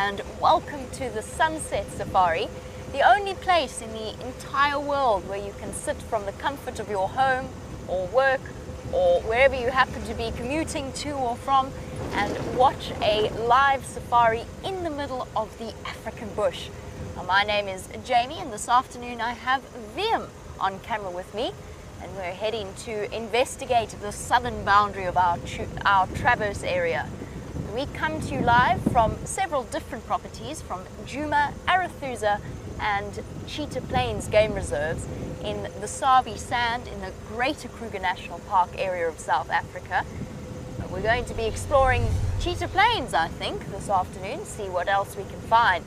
and welcome to the Sunset Safari, the only place in the entire world where you can sit from the comfort of your home or work or wherever you happen to be commuting to or from and watch a live safari in the middle of the African bush. Now, my name is Jamie and this afternoon I have Vim on camera with me and we're heading to investigate the southern boundary of our traverse area. We come to you live from several different properties from Djuma, Arathusa and Cheetah Plains game reserves in the Sabi Sand in the Greater Kruger National Park area of South Africa. We're going to be exploring Cheetah Plains, I think, this afternoon, see what else we can find.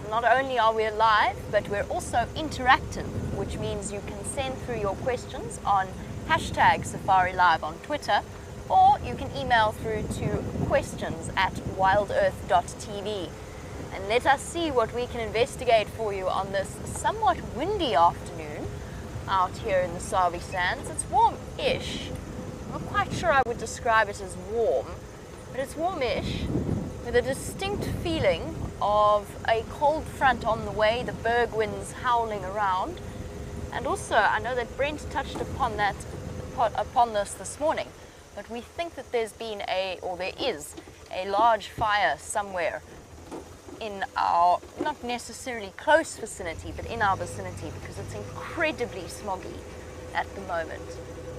Not only are we live, but we're also interactive, which means you can send through your questions on #SafariLive on Twitter, or you can email through to questions@wildearth.tv. And let us see what we can investigate for you on this somewhat windy afternoon out here in the Sabi Sands. It's warm-ish. I'm not quite sure I would describe it as warm, but it's warmish with a distinct feeling of a cold front on the way, the berg winds howling around. And also, I know that Brent touched upon this morning, but we think that there is a large fire somewhere in our, not necessarily close vicinity, but in our vicinity, because it's incredibly smoggy at the moment.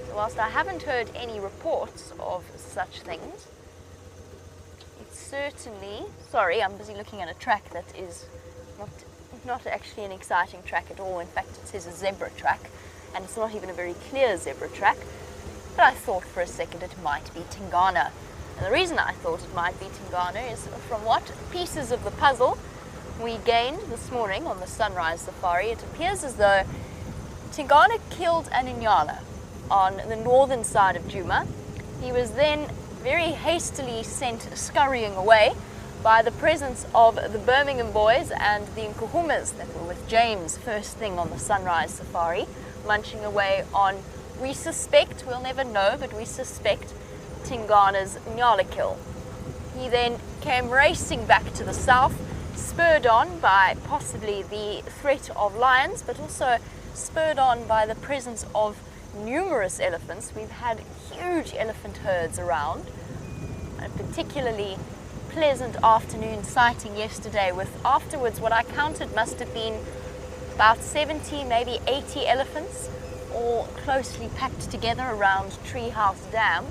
So whilst I haven't heard any reports of such things, it's certainly, sorry, I'm busy looking at a track that is not actually an exciting track at all. In fact, it says a zebra track, and it's not even a very clear zebra track. But I thought for a second it might be Tingana. And the reason I thought it might be Tingana is from what pieces of the puzzle we gained this morning on the sunrise safari. It appears as though Tingana killed an Inyala on the northern side of Djuma. He was then very hastily sent scurrying away by the presence of the Birmingham boys and the Nkuhumas that were with James first thing on the sunrise safari, munching away on, we suspect, we'll never know, but we suspect Tingana's Nyala kill. He then came racing back to the south, spurred on by possibly the threat of lions, but also spurred on by the presence of numerous elephants. We've had huge elephant herds around, a particularly pleasant afternoon sighting yesterday with afterwards what I counted must have been about 70, maybe 80 elephants, all closely packed together around Treehouse Dam.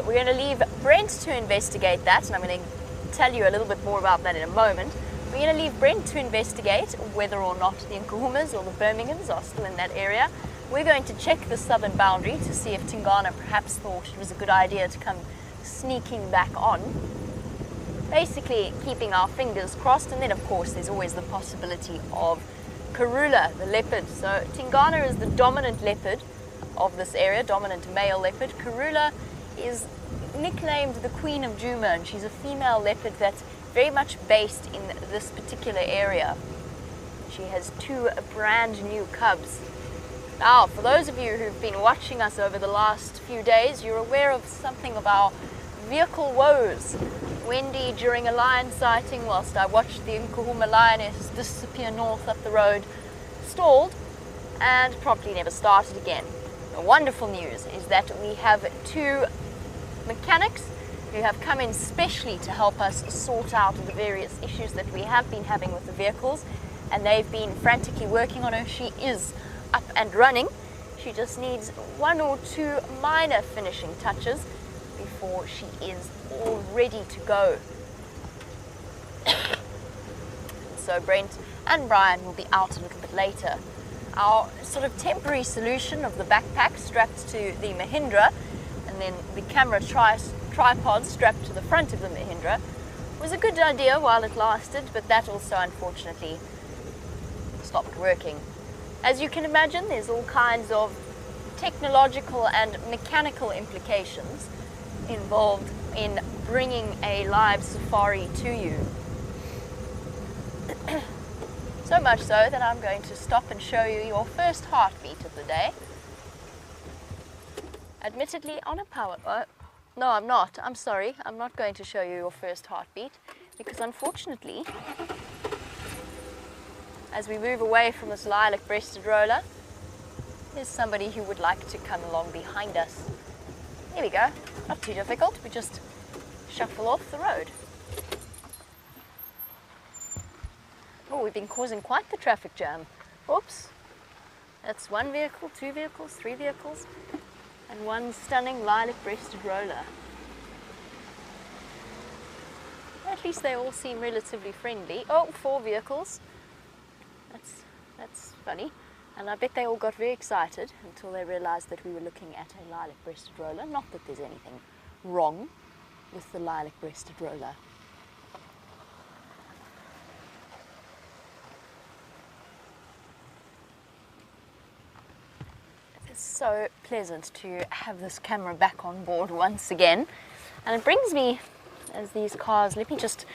We're going to leave Brent to investigate that, and I'm going to tell you a little bit more about that in a moment. We're going to leave Brent to investigate whether or not the Nkuhumas or the Birminghams are still in that area. We're going to check the southern boundary to see if Tingana perhaps thought it was a good idea to come sneaking back on. Basically keeping our fingers crossed, and then of course there's always the possibility of Karula, the leopard. So Tingana is the dominant leopard of this area, dominant male leopard. Karula is nicknamed the Queen of Djuma, and she's a female leopard that's very much based in this particular area. She has 2 brand new cubs. Now, for those of you who've been watching us over the last few days, you're aware of something of our vehicle woes. Wendy, during a lion sighting, whilst I watched the Nkuhuma lioness disappear north up the road, stalled and promptly never started again. The wonderful news is that we have 2 mechanics who have come in specially to help us sort out the various issues that we have been having with the vehicles, and they've been frantically working on her. She is up and running. She just needs 1 or 2 minor finishing touches before she is all ready to go. So Brent and Brian will be out a little bit later. Our sort of temporary solution of the backpack strapped to the Mahindra and then the camera tripod strapped to the front of the Mahindra was a good idea while it lasted, but that also unfortunately stopped working. As you can imagine, there's all kinds of technological and mechanical implications involved in bringing a live safari to you. So much so that I'm going to stop and show you your first heartbeat of the day. Admittedly on a power, No, I'm not. I'm sorry. I'm not going to show you your first heartbeat because unfortunately, as we move away from this lilac-breasted roller, there's somebody who would like to come along behind us. There we go. Not too difficult. We just shuffle off the road. Oh, we've been causing quite the traffic jam. Oops. That's one vehicle, two vehicles, three vehicles, and one stunning lilac-breasted roller. At least they all seem relatively friendly. Oh, four vehicles. That's funny. And I bet they all got very excited until they realized that we were looking at a lilac-breasted roller. Not that there's anything wrong with the lilac-breasted roller. It's so pleasant to have this camera back on board once again. And it brings me, as these cars, let me just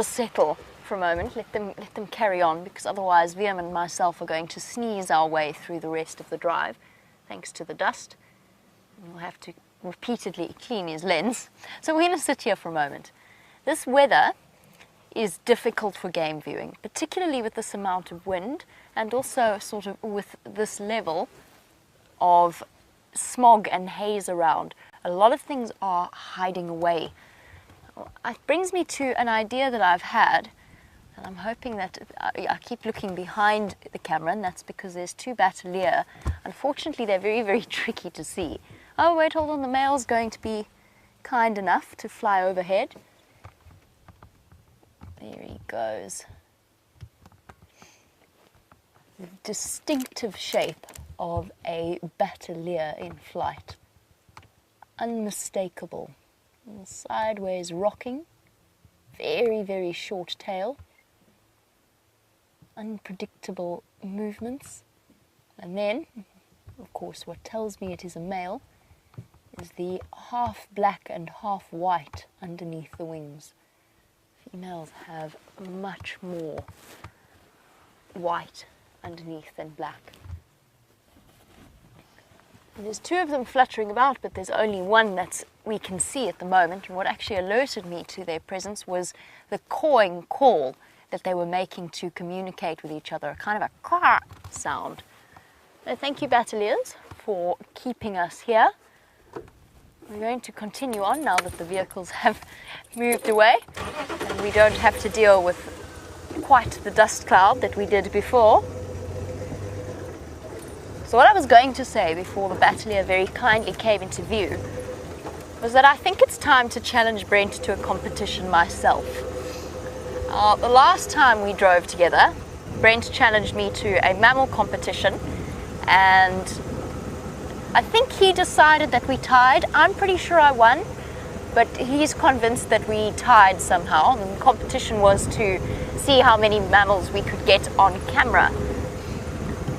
settle for a moment, let them carry on, because otherwise Liam and myself are going to sneeze our way through the rest of the drive, thanks to the dust. And we'll have to repeatedly clean his lens. So we're going to sit here for a moment. This weather is difficult for game viewing, particularly with this amount of wind and also sort of with this level of smog and haze around. A lot of things are hiding away. It brings me to an idea that I've had. And I'm hoping that I keep looking behind the camera, and that's because there's two Battalier. Unfortunately, they're very, very tricky to see. Oh, wait, hold on. The male's going to be kind enough to fly overhead. There he goes. The distinctive shape of a Battalier in flight. Unmistakable. And sideways rocking. Very, very short tail. Unpredictable movements. And then, of course, what tells me it is a male is the half black and half white underneath the wings. Females have much more white underneath than black. And there's two of them fluttering about, but there's only one that we can see at the moment. And what actually alerted me to their presence was the cawing call that they were making to communicate with each other, a kind of a caw sound. So thank you, Battaliers, for keeping us here. We're going to continue on now that the vehicles have moved away and we don't have to deal with quite the dust cloud that we did before. So what I was going to say before the Battalier very kindly came into view was that I think it's time to challenge Brent to a competition myself. The last time we drove together, Brent challenged me to a mammal competition, and I think he decided that we tied. I'm pretty sure I won, but he's convinced that we tied somehow. And the competition was to see how many mammals we could get on camera.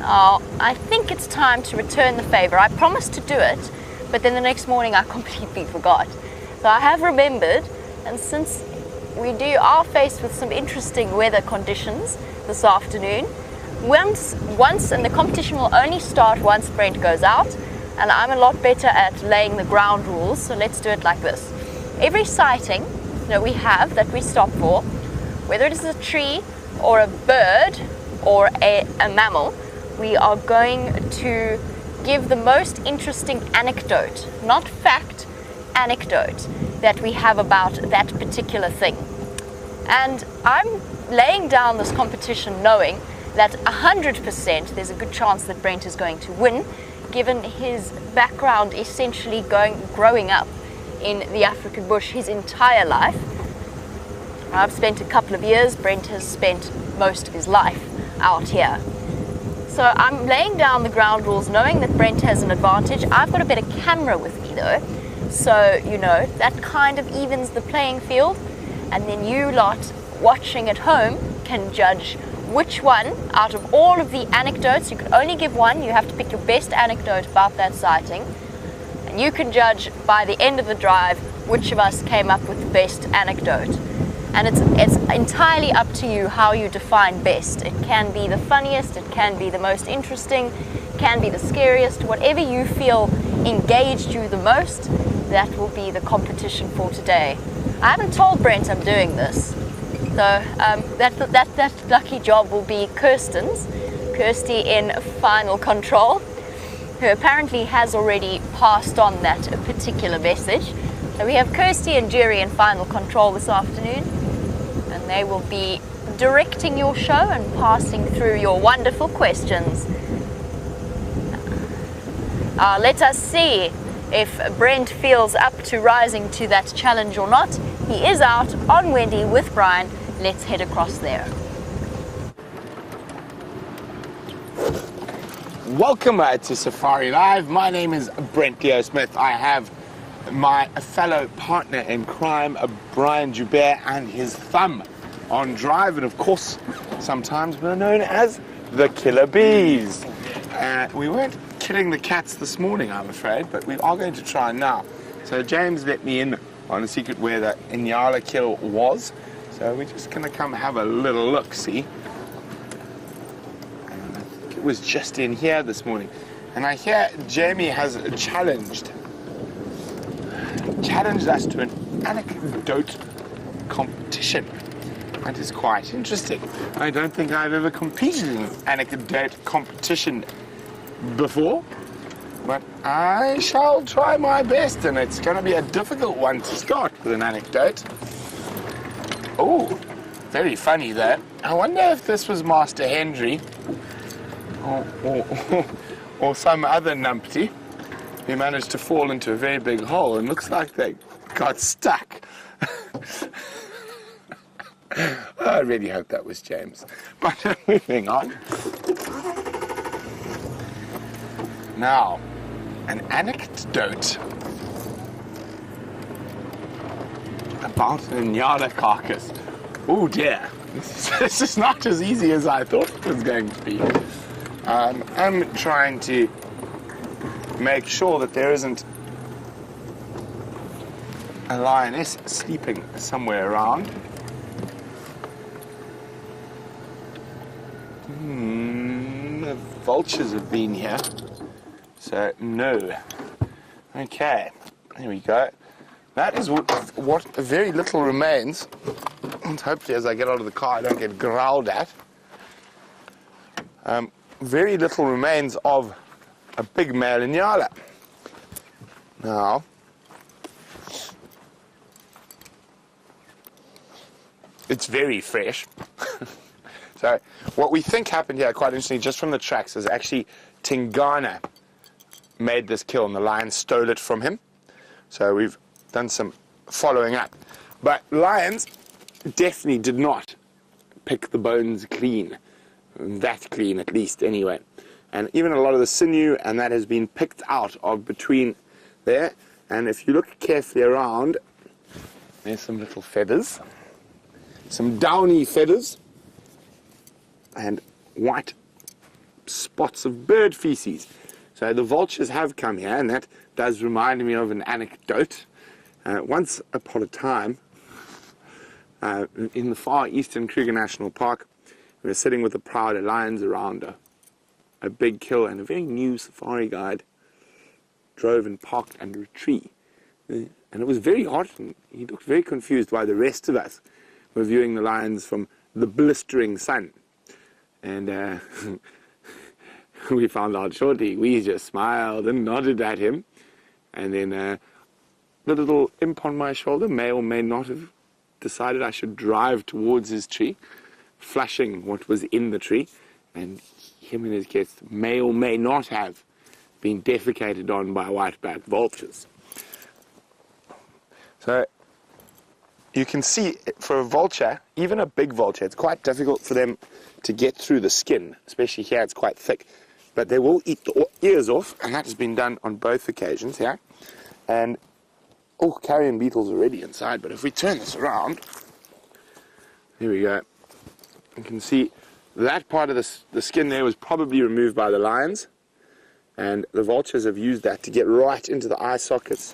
I think it's time to return the favor. I promised to do it, but then the next morning I completely forgot. So I have remembered, and since we are faced with some interesting weather conditions this afternoon. Once, and the competition will only start once Brent goes out, and I'm a lot better at laying the ground rules, so let's do it like this. Every sighting that we have that we stop for, whether it is a tree or a bird or a mammal, we are going to give the most interesting anecdote, not fact, anecdote that we have about that particular thing. And I'm laying down this competition knowing that 100% there's a good chance that Brent is going to win, given his background essentially growing up in the African bush his entire life. I've spent a couple of years, Brent has spent most of his life out here. So I'm laying down the ground rules knowing that Brent has an advantage. I've got a better camera with me though, so you know, that kind of evens the playing field. And then you lot watching at home can judge which one out of all of the anecdotes, you can only give one, you have to pick your best anecdote about that sighting, and you can judge by the end of the drive which of us came up with the best anecdote. And it's entirely up to you how you define best. It can be the funniest, it can be the most interesting, it can be the scariest, whatever you feel engaged you the most, that will be the competition for today. I haven't told Brent I'm doing this, so that lucky job will be Kirsten's. Kirsty in final control, who apparently has already passed on that particular message. So we have Kirsty and Jerry in final control this afternoon, and they will be directing your show and passing through your wonderful questions. Let us see if Brent feels up to rising to that challenge or not. He is out on Wendy with Brian. Let's head across there. Welcome to Safari Live. My name is Brent Leo Smith. I have my fellow partner in crime, Brian Joubert, and his thumb on drive, and of course, sometimes we're known as the Killer Bees. We weren't killing the cats this morning, I'm afraid, but we are going to try now. So James let me in on a secret where the Inyala kill was. So we're just going to come have a little look, see? And I think it was just in here this morning. And I hear Jamie has challenged us to an anecdote competition. That is quite interesting. I don't think I've ever competed in an anecdote competition before, but I shall try my best, and it's going to be a difficult one to start with an anecdote. Oh, very funny though. I wonder if this was Master Henry or some other numpty who managed to fall into a very big hole, and looks like they got stuck. I really hope that was James. But moving on. Now, an anecdote about an Inyala carcass. Oh dear, this is not as easy as I thought it was going to be. I'm trying to make sure that there isn't a lioness sleeping somewhere around. The vultures have been here, so no. Okay, here we go. That is what very little remains, and hopefully as I get out of the car I don't get growled at. Very little remains of a big male Inyala. Now, it's very fresh. So what we think happened here, quite interestingly, just from the tracks, is actually Tingana made this kill and the lion stole it from him. So we've done some following up. But lions definitely did not pick the bones clean. That clean, at least, anyway. And even a lot of the sinew, and that has been picked out of between there. And if you look carefully around, there's some little feathers. Some downy feathers. And white spots of bird feces. So the vultures have come here, and that does remind me of an anecdote. Once upon a time, in the far eastern Kruger National Park, we were sitting with the Prowler lions around a big kill, and a very new safari guide drove and parked under a tree. And it was very hot, and he looked very confused while the rest of us were viewing the lions from the blistering sun. And we found out shortly, we just smiled and nodded at him. And then the little imp on my shoulder may or may not have decided I should drive towards his tree, flashing what was in the tree. And him and his guests may or may not have been defecated on by white-backed vultures. So you can see, for a vulture, even a big vulture, it's quite difficult for them to get through the skin, especially here, it's quite thick. But they will eat the ears off, and that has been done on both occasions here. And, oh, carrion beetles already inside, but if we turn this around, here we go. You can see that part of the skin there was probably removed by the lions, and the vultures have used that to get right into the eye sockets.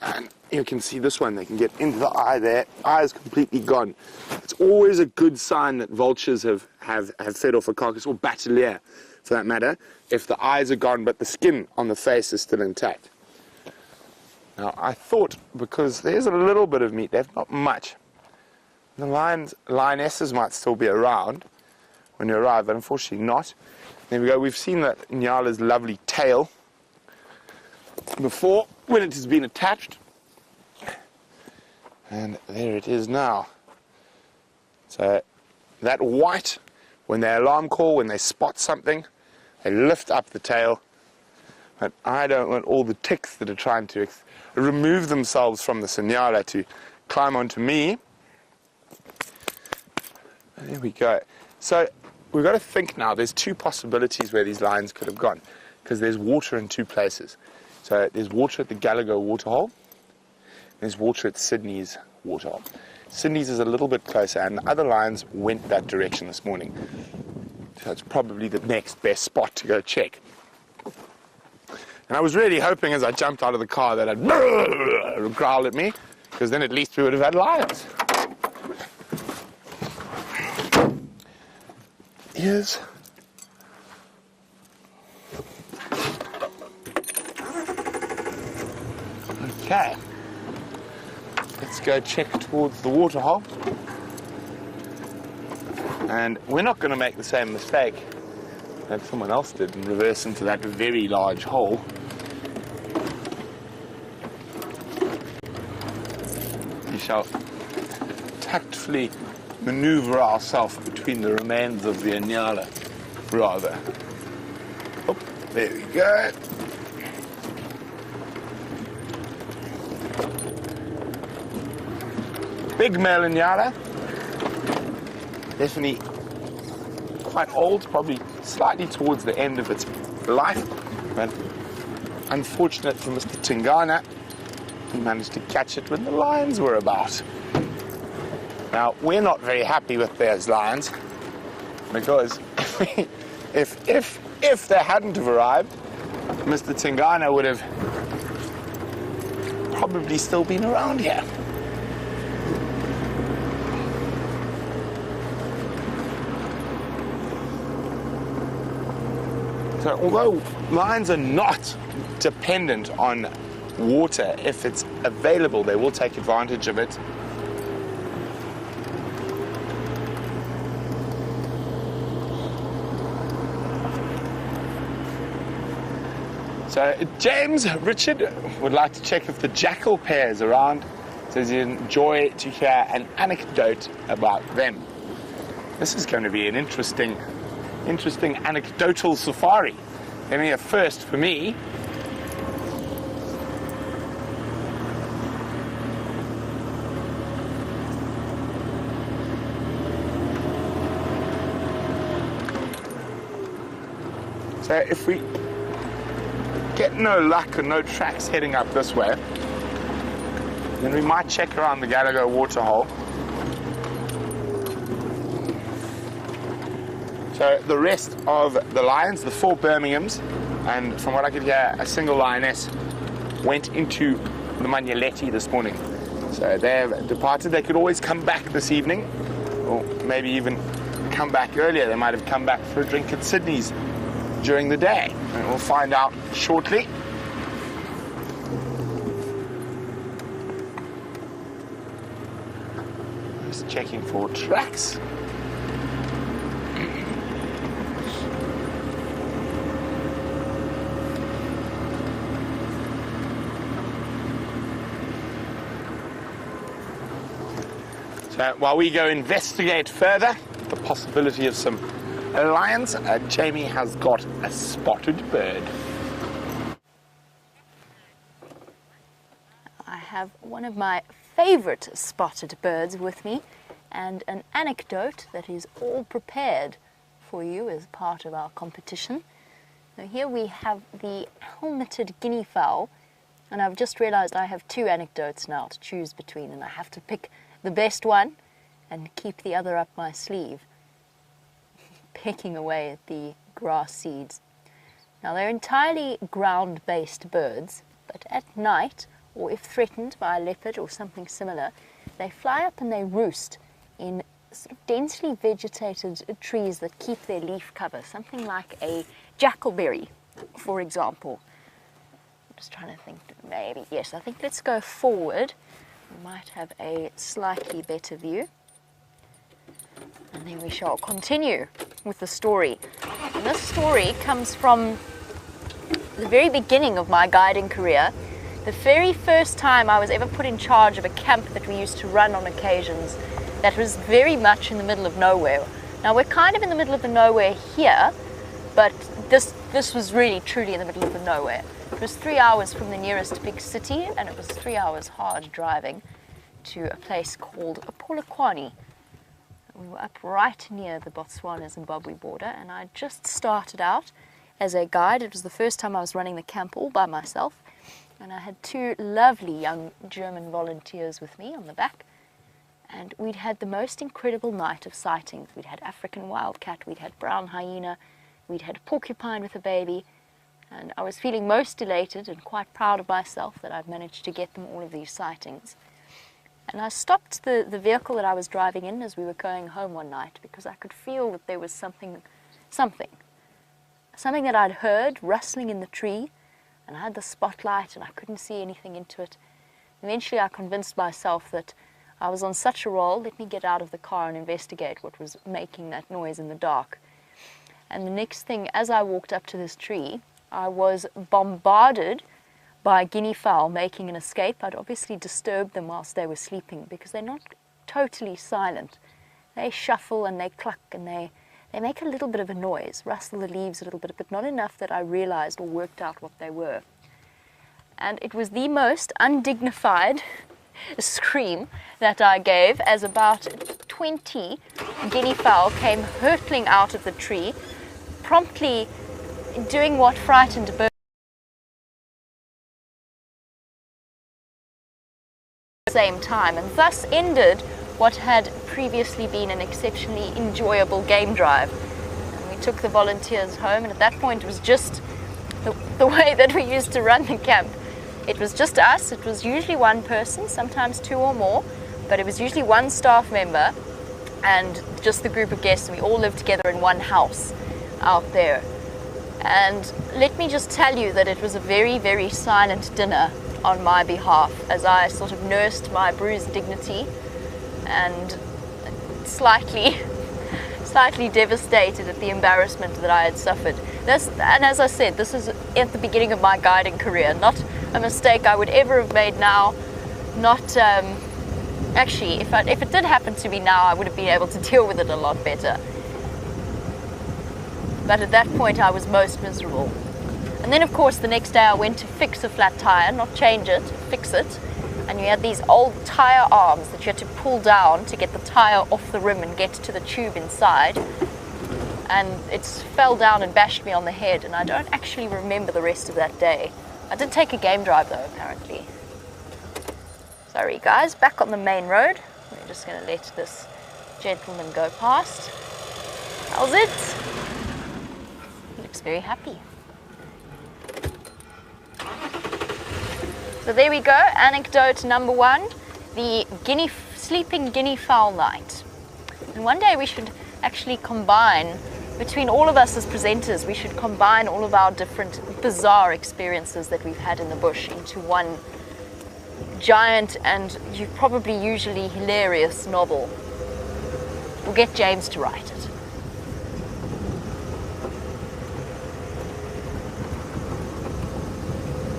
And you can see this one, they can get into the eye there, eye is completely gone. It's always a good sign that vultures have fed off a carcass, or batelier for that matter, if the eyes are gone but the skin on the face is still intact. Now, I thought, because there's a little bit of meat left, not much, the lionesses might still be around when you arrive, but unfortunately not. There we go. We've seen that Nyala's lovely tail before when it has been attached. And there it is now. So that white, when they alarm call, when they spot something, they lift up the tail. But I don't want all the ticks that are trying to remove themselves from the Nyala to climb onto me. There we go. So we've got to think now. There's two possibilities where these lions could have gone, because there's water in two places. So there's water at the Gallagher waterhole. There's water at Sydney's waterhole. Sydney's is a little bit closer, and the other lions went that direction this morning. So it's probably the next best spot to go check. And I was really hoping as I jumped out of the car that I'd growl at me, because then at least we would have had lions. Here's okay. Let's go check towards the waterhole. And we're not going to make the same mistake that someone else did and reverse into that very large hole. We shall tactfully maneuver ourselves between the remains of the Nyala, rather. Oh, there we go. Big male Nyala. Definitely quite old, probably slightly towards the end of its life, but unfortunate for Mr. Tingana, he managed to catch it when the lions were about. Now, we're not very happy with those lions, because if they hadn't have arrived, Mr. Tingana would have probably still been around here. So although lions are not dependent on water, if it's available, they will take advantage of it. So James Richard would like to check if the jackal pair is around. Says he'd enjoy to hear an anecdote about them. This is going to be an interesting anecdotal safari. Going to be a first for me. So if we get no luck and no tracks heading up this way, then we might check around the Gallagher waterhole. So the rest of the lions, the 4 Birminghams, and from what I could hear, a single lioness, went into the Manyeleti this morning. So they have departed. They could always come back this evening, or maybe even come back earlier. They might have come back for a drink at Sydney's during the day. And we'll find out shortly. Just checking for tracks. So while we go investigate further the possibility of some lions, Jamie has got a spotted bird. I have one of my favorite spotted birds with me, and an anecdote that is all prepared for you as part of our competition. Now here we have the helmeted guinea fowl, and I've just realized I have 2 anecdotes now to choose between, and I have to pick the best one and keep the other up my sleeve, pecking away at the grass seeds. Now they're entirely ground-based birds, but at night, or if threatened by a leopard or something similar, they fly up and they roost in sort of densely vegetated trees that keep their leaf cover, something like a jackalberry, for example. Just trying to think, maybe, yes, I think let's go forward. We might have a slightly better view. And then we shall continue with the story. And this story comes from the very beginning of my guiding career. The very first time I was ever put in charge of a camp that we used to run on occasions that was very much in the middle of nowhere. Now we're kind of in the middle of the nowhere here, but this was really truly in the middle of the nowhere. It was 3 hours from the nearest big city, and it was 3 hours hard driving to a place called Polokwane. We were up right near the Botswana-Zimbabwe border, and I just started out as a guide. It was the first time I was running the camp all by myself, and I had 2 lovely young German volunteers with me on the back, and we'd had the most incredible night of sightings. We'd had African wildcat, we'd had brown hyena, we'd had porcupine with a baby, and I was feeling most elated and quite proud of myself that I'd managed to get them all of these sightings. And I stopped the vehicle that I was driving in as we were going home one night because I could feel that there was something that I'd heard rustling in the tree, and I had the spotlight and I couldn't see anything into it. Eventually I convinced myself that I was on such a roll, let me get out of the car and investigate what was making that noise in the dark. And the next thing, as I walked up to this tree, I was bombarded by guinea fowl making an escape. I'd obviously disturbed them whilst they were sleeping because they're not totally silent. They shuffle and they cluck and they make a little bit of a noise, rustle the leaves a little bit, but not enough that I realized or worked out what they were. And it was the most undignified scream that I gave as about 20 guinea fowl came hurtling out of the tree, promptly doing what frightened birds at the same time, and thus ended what had previously been an exceptionally enjoyable game drive. And we took the volunteers home, and at that point it was just the way that we used to run the camp. It was just us. It was usually one person, sometimes 2 or more, but it was usually one staff member and just the group of guests. We all lived together in one house out there. And let me just tell you that it was a very, very silent dinner on my behalf as I sort of nursed my bruised dignity and slightly devastated at the embarrassment that I had suffered. And as I said, this is at the beginning of my guiding career, not a mistake I would ever have made now. Not actually, if it did happen to me now, I would have been able to deal with it a lot better. But at that point, I was most miserable. And then, of course, the next day I went to fix a flat tire, not change it, fix it. And you had these old tire arms that you had to pull down to get the tire off the rim and get to the tube inside. And it fell down and bashed me on the head, and I don't actually remember the rest of that day. I did take a game drive though, apparently. Sorry guys, back on the main road. We're just going to let this gentleman go past. How's it? He looks very happy. So there we go, anecdote number 1, the sleeping guinea fowl night. And one day we should actually combine, between all of us as presenters, we should combine all of our different bizarre experiences that we've had in the bush into one giant and probably usually hilarious novel. We'll get James to write it.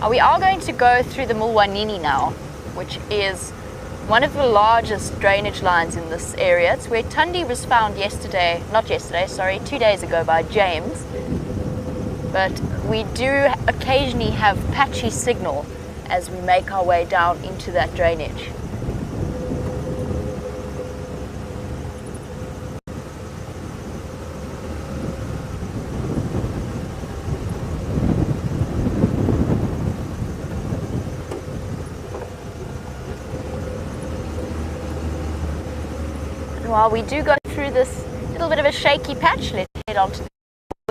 We are going to go through the Mulwanini now, which is one of the largest drainage lines in this area. It's where Tundi was found 2 days ago by James. But we do occasionally have patchy signal as we make our way down into that drainage. While we do go through this little bit of a shaky patch, let's head on to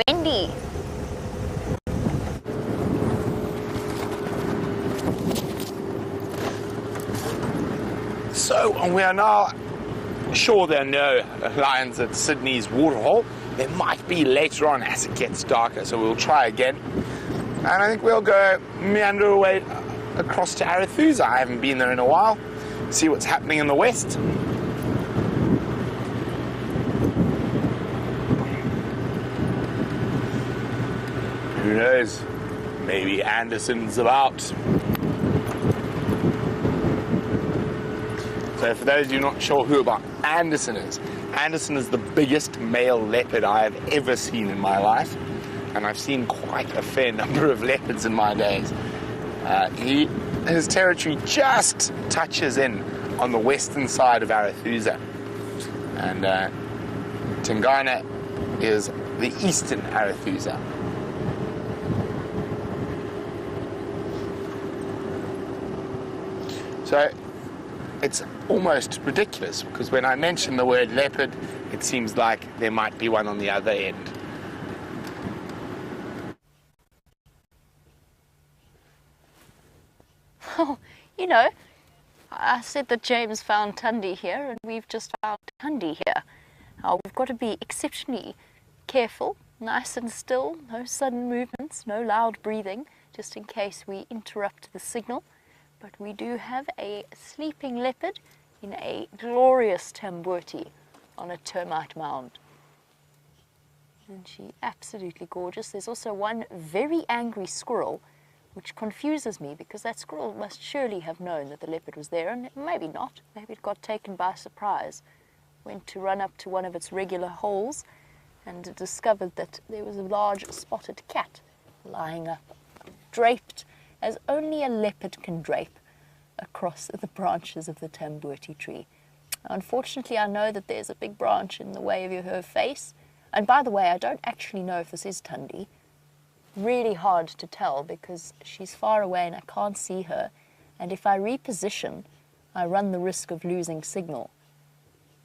Wendy. So we are now sure there are no lions at Sydney's waterhole. There might be later on as it gets darker, so we'll try again. And I think we'll go meander away across to Arethusa. I haven't been there in a while. See what's happening in the west. Who knows? Maybe Anderson's about. So for those of you not sure who about Anderson is the biggest male leopard I have ever seen in my life. And I've seen quite a fair number of leopards in my days. His territory just touches in on the western side of Arethusa. And Tingana is the eastern Arethusa. So it's almost ridiculous, because when I mention the word leopard, it seems like there might be one on the other end. Oh, you know, I said that James found Tundi here, and we've just found Tundi here. We've got to be exceptionally careful, nice and still, no sudden movements, no loud breathing, just in case we interrupt the signal. But we do have a sleeping leopard in a glorious tamboti on a termite mound. And she's absolutely gorgeous. There's also one very angry squirrel, which confuses me, because that squirrel must surely have known that the leopard was there, and maybe not. Maybe it got taken by surprise, went to run up to one of its regular holes and discovered that there was a large spotted cat lying up, draped as only a leopard can drape across the branches of the tamboti tree. Unfortunately, I know that there's a big branch in the way of her face. And by the way, I don't actually know if this is Tundi. Really hard to tell, because she's far away and I can't see her. And if I reposition, I run the risk of losing signal.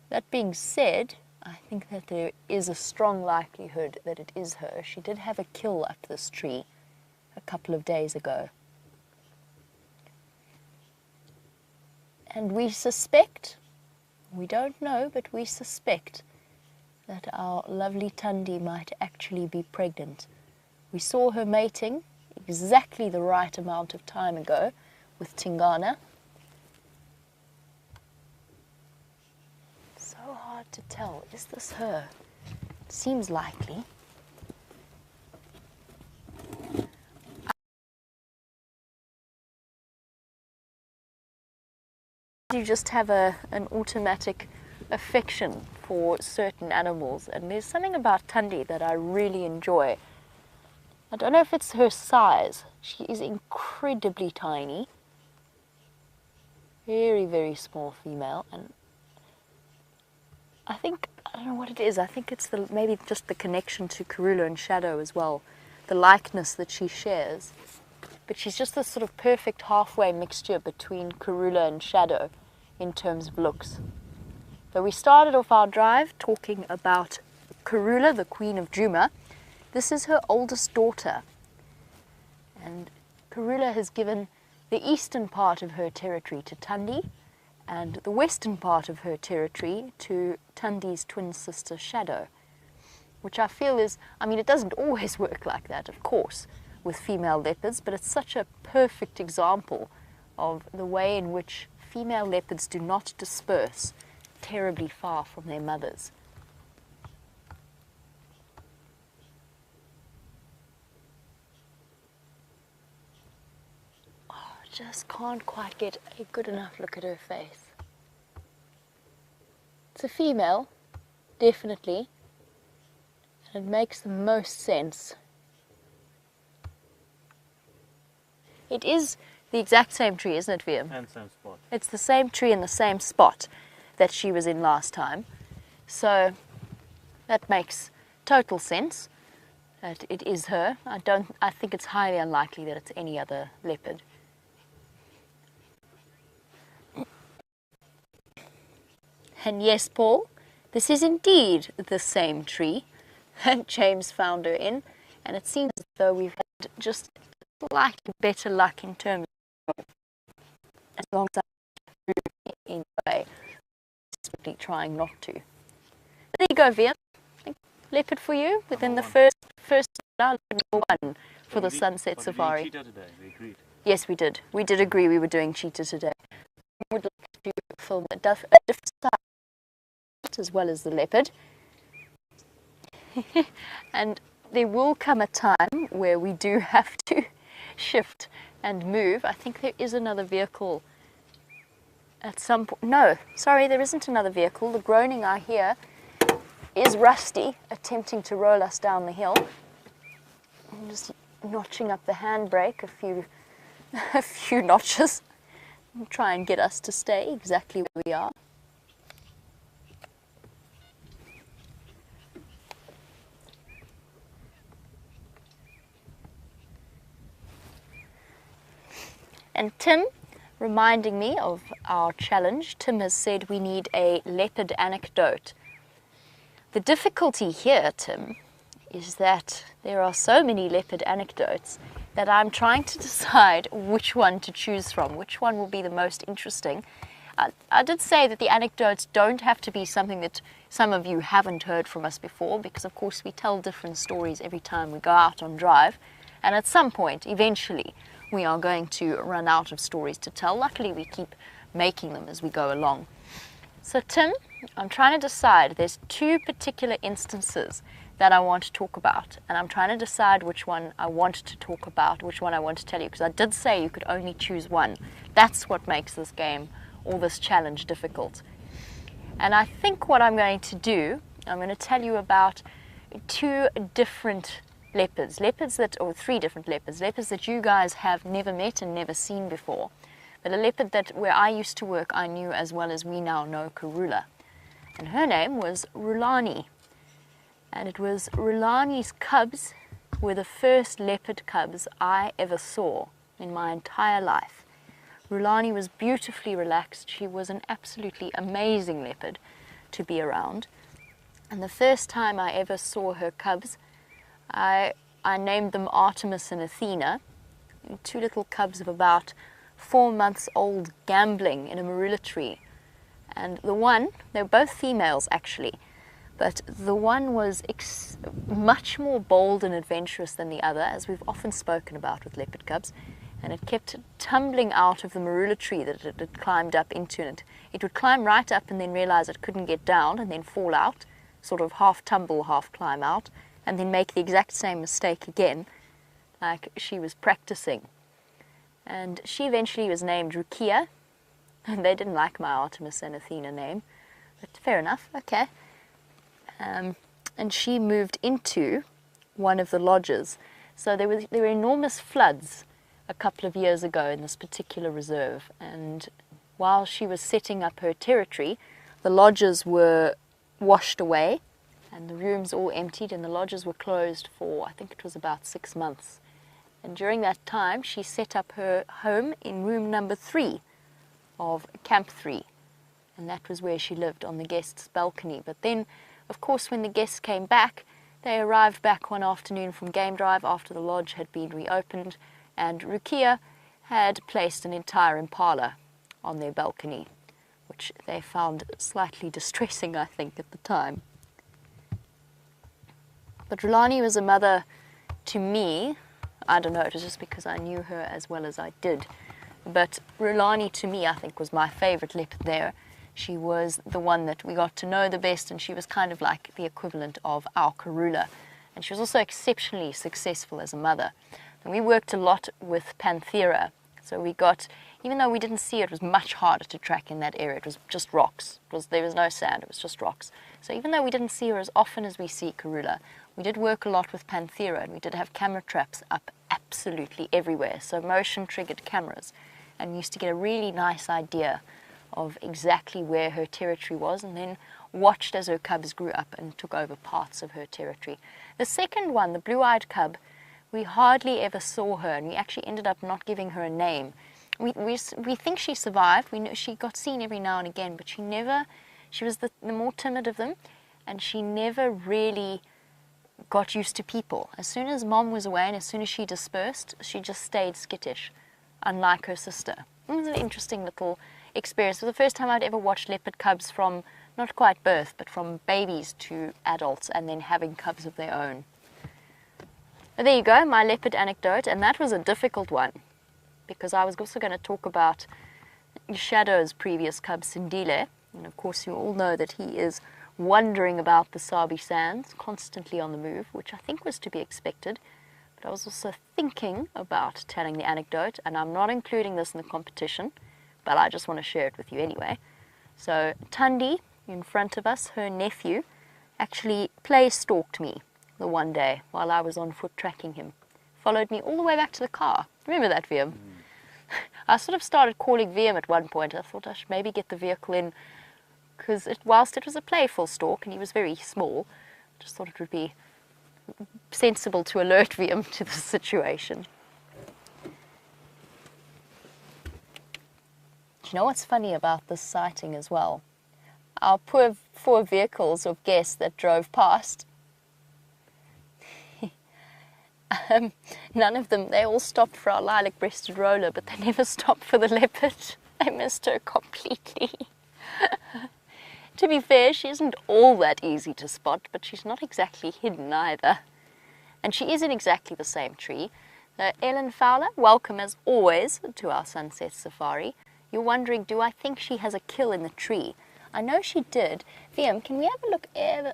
That being said, I think that there is a strong likelihood that it is her. She did have a kill up this tree a couple of days ago. And we suspect, we don't know, but we suspect that our lovely Tundi might actually be pregnant. We saw her mating exactly the right amount of time ago with Tingana. So hard to tell. Is this her? Seems likely. You just have an automatic affection for certain animals, and there's something about Tundi that I really enjoy. I don't know if it's her size. She is incredibly tiny. Very, very small female, and I don't know what it is. I think it's maybe just the connection to Karula and Shadow as well, the likeness that she shares. But she's just this sort of perfect halfway mixture between Karula and Shadow in terms of looks. So we started off our drive talking about Karula, the Queen of Djuma. This is her oldest daughter. And Karula has given the eastern part of her territory to Tundi, and the western part of her territory to Tundi's twin sister Shadow, which I feel is, it doesn't always work like that, of course, with female leopards, but it's such a perfect example of the way in which female leopards do not disperse terribly far from their mothers. Just can't quite get a good enough look at her face. It's a female, definitely, and it makes the most sense. It is the exact same tree, isn't it, Viam? And same spot. It's the same tree in the same spot that she was in last time. So that makes total sense that it is her. I think it's highly unlikely that it's any other leopard. And yes, Paul, this is indeed the same tree that James found her in, and it seems as though we've had just slightly better luck in terms of, as long as I'm in a way, simply trying not to. There you go, Via. Leopard for you within the first our number one for the sunset safari. Cheetah today, we agreed. Yes, we did. We did agree we were doing cheetah today. We would like to film a different side as well as the leopard. And there will come a time where we do have to shift and move. I think there is another vehicle at some point. No, sorry, there isn't another vehicle. The groaning I hear is Rusty attempting to roll us down the hill. I'm just notching up the handbrake a few notches and try and get us to stay exactly where we are. And Tim, reminding me of our challenge, Tim has said we need a leopard anecdote. The difficulty here, Tim, is that there are so many leopard anecdotes that I'm trying to decide which one to choose from, which one will be the most interesting. I did say that the anecdotes don't have to be something that some of you haven't heard from us before, because of course we tell different stories every time we go out on drive, and at some point, eventually, we are going to run out of stories to tell. Luckily, we keep making them as we go along. So Tim, I'm trying to decide, there's two particular instances that I want to talk about, and I'm trying to decide which one I want to talk about, which one I want to tell you, because I did say you could only choose one. That's what makes this game or this challenge difficult. And I think what I'm going to do, I'm going to tell you about two different leopards or three different leopards that you guys have never met and never seen before. But a leopard that where I used to work, I knew as well as we now know Karula. And her name was Rulani. And it was Rulani's cubs were the first leopard cubs I ever saw in my entire life. Rulani was beautifully relaxed. She was an absolutely amazing leopard to be around. And the first time I ever saw her cubs, I named them Artemis and Athena, two little cubs of about 4 months old gambling in a marula tree. And the one, they were both females actually, but the one was much more bold and adventurous than the other, as we've often spoken about with leopard cubs, and it kept tumbling out of the marula tree that it had climbed up into. And it would climb right up and then realize it couldn't get down and then fall out, sort of half tumble, half climb out, and then make the exact same mistake again, like she was practicing. And she eventually was named Rukia, and they didn't like my Artemis and Athena name, but fair enough, okay. And she moved into one of the lodges. So there were enormous floods a couple of years ago in this particular reserve, and while she was setting up her territory, the lodges were washed away, and the rooms all emptied, and the lodges were closed for, I think it was about 6 months. And during that time, she set up her home in room number 3 of Camp 3. And that was where she lived, on the guests' balcony. But then, of course, when the guests came back, they arrived back one afternoon from game drive after the lodge had been reopened, and Rukia had placed an entire impala on their balcony, which they found slightly distressing, I think, at the time. But Rulani was a mother to me. I don't know, it was just because I knew her as well as I did. But Rulani to me, I think, was my favorite leopard there. She was the one that we got to know the best, and she was kind of like the equivalent of our Karula. And she was also exceptionally successful as a mother. And we worked a lot with Panthera. So we got, even though we didn't see it, it was much harder to track in that area. It was just rocks. There was no sand, it was just rocks. So even though we didn't see her as often as we see Karula, we did work a lot with Panthera, and we did have camera traps up absolutely everywhere. So motion-triggered cameras. And we used to get a really nice idea of exactly where her territory was, and then watched as her cubs grew up and took over parts of her territory. The second one, the blue-eyed cub, we hardly ever saw her, and we actually ended up not giving her a name. We think she survived. We know she got seen every now and again, but she was the more timid of them, and she never really got used to people. As soon as Mom was away and as soon as she dispersed, she just stayed skittish, unlike her sister. It was an interesting little experience. It was the first time I'd ever watched leopard cubs from, not quite birth, but from babies to adults, and then having cubs of their own. But there you go, my leopard anecdote, and that was a difficult one because I was also going to talk about Shadow's previous cub, Sindile. And of course, you all know that he is wandering about the Sabi sands, constantly on the move, which I think was to be expected. But I was also thinking about telling the anecdote, and I'm not including this in the competition, but I just want to share it with you anyway. So Tundi, in front of us, her nephew, actually play-stalked me the one day while I was on foot tracking him. Followed me all the way back to the car. Remember that, VM? I sort of started calling VM at one point. I thought I should maybe get the vehicle in, because whilst it was a playful stalk and he was very small, I just thought it would be sensible to alert VM to the situation. Do you know what's funny about this sighting as well? Our poor 4 vehicles of guests that drove past, none of them, they all stopped for our lilac-breasted roller, but they never stopped for the leopard. They missed her completely. To be fair, she isn't all that easy to spot, but she's not exactly hidden either. And she is in exactly the same tree. Ellen Fowler, welcome as always to our sunset safari. You're wondering, do I think she has a kill in the tree? I know she did. VM, can we have a look?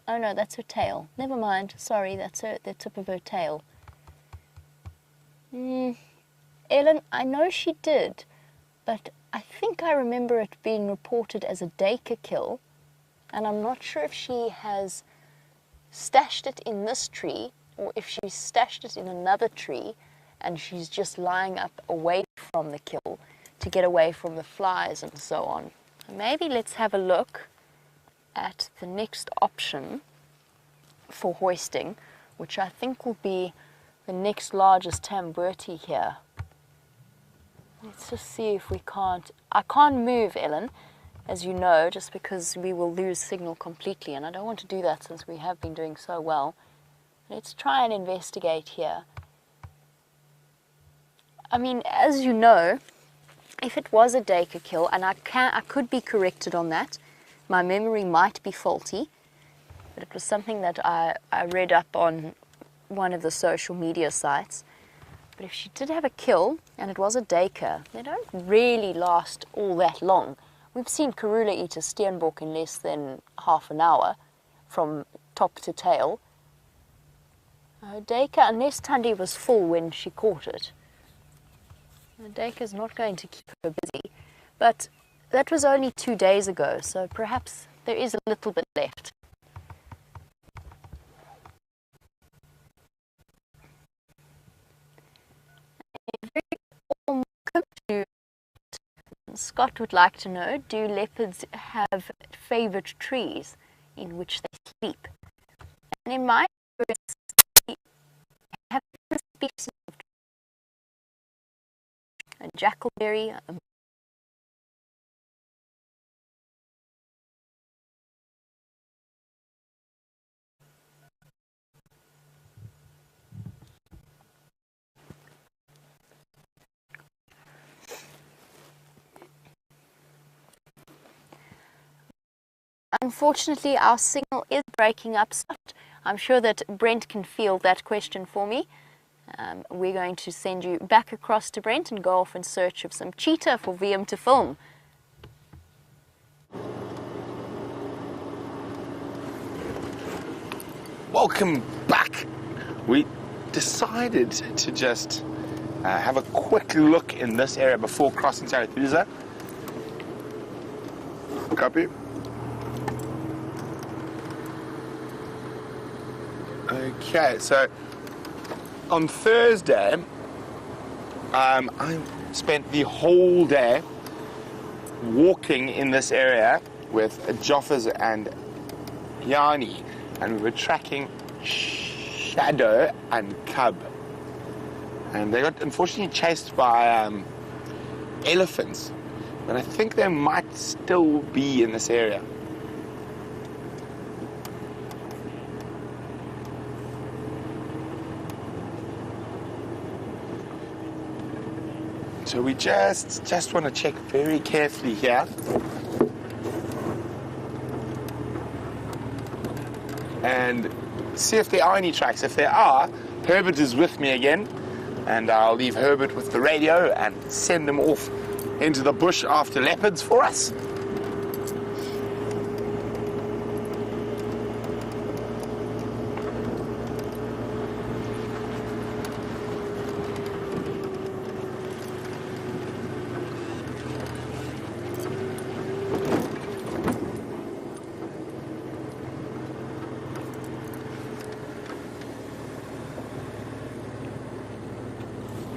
Oh no, that's her tail. Never mind. Sorry, that's the tip of her tail. Ellen, I know she did, but I think I remember it being reported as a Dacre kill, and I'm not sure if she has stashed it in this tree or if she stashed it in another tree and she's just lying up away from the kill to get away from the flies and so on. Maybe let's have a look at the next option for hoisting, which I think will be the next largest Tamburti here. Let's just see if we can't... I can't move, Ellen, as you know, just because we will lose signal completely, and I don't want to do that since we have been doing so well. Let's try and investigate here. I mean, as you know, if it was a Dacre kill, and I could be corrected on that, my memory might be faulty, but it was something that I read up on one of the social media sites. But if she did have a kill, and it was a Dacre, they don't really last all that long. We've seen Karula eat a steenbok in less than half an hour, from top to tail. Dacre, unless Tundi was full when she caught it, Dacre's not going to keep her busy. But that was only 2 days ago, so perhaps there is a little bit left. Scott would like to know, do leopards have favourite trees in which they sleep? And in my experience, they have different species of trees. A jackalberry, unfortunately, our signal is breaking up. I'm sure that Brent can field that question for me. We're going to send you back across to Brent and go off in search of some cheetah for VM to film. Welcome back. We decided to just have a quick look in this area before crossing Zarathustra. Copy. Okay, so on Thursday, I spent the whole day walking in this area with Joffers and Yanni, and we were tracking Shadow and Cub. And they got unfortunately chased by elephants, but I think they might still be in this area. So we just want to check very carefully here. And see if there are any tracks. If there are, Herbert is with me again, and I'll leave Herbert with the radio and send him off into the bush after leopards for us.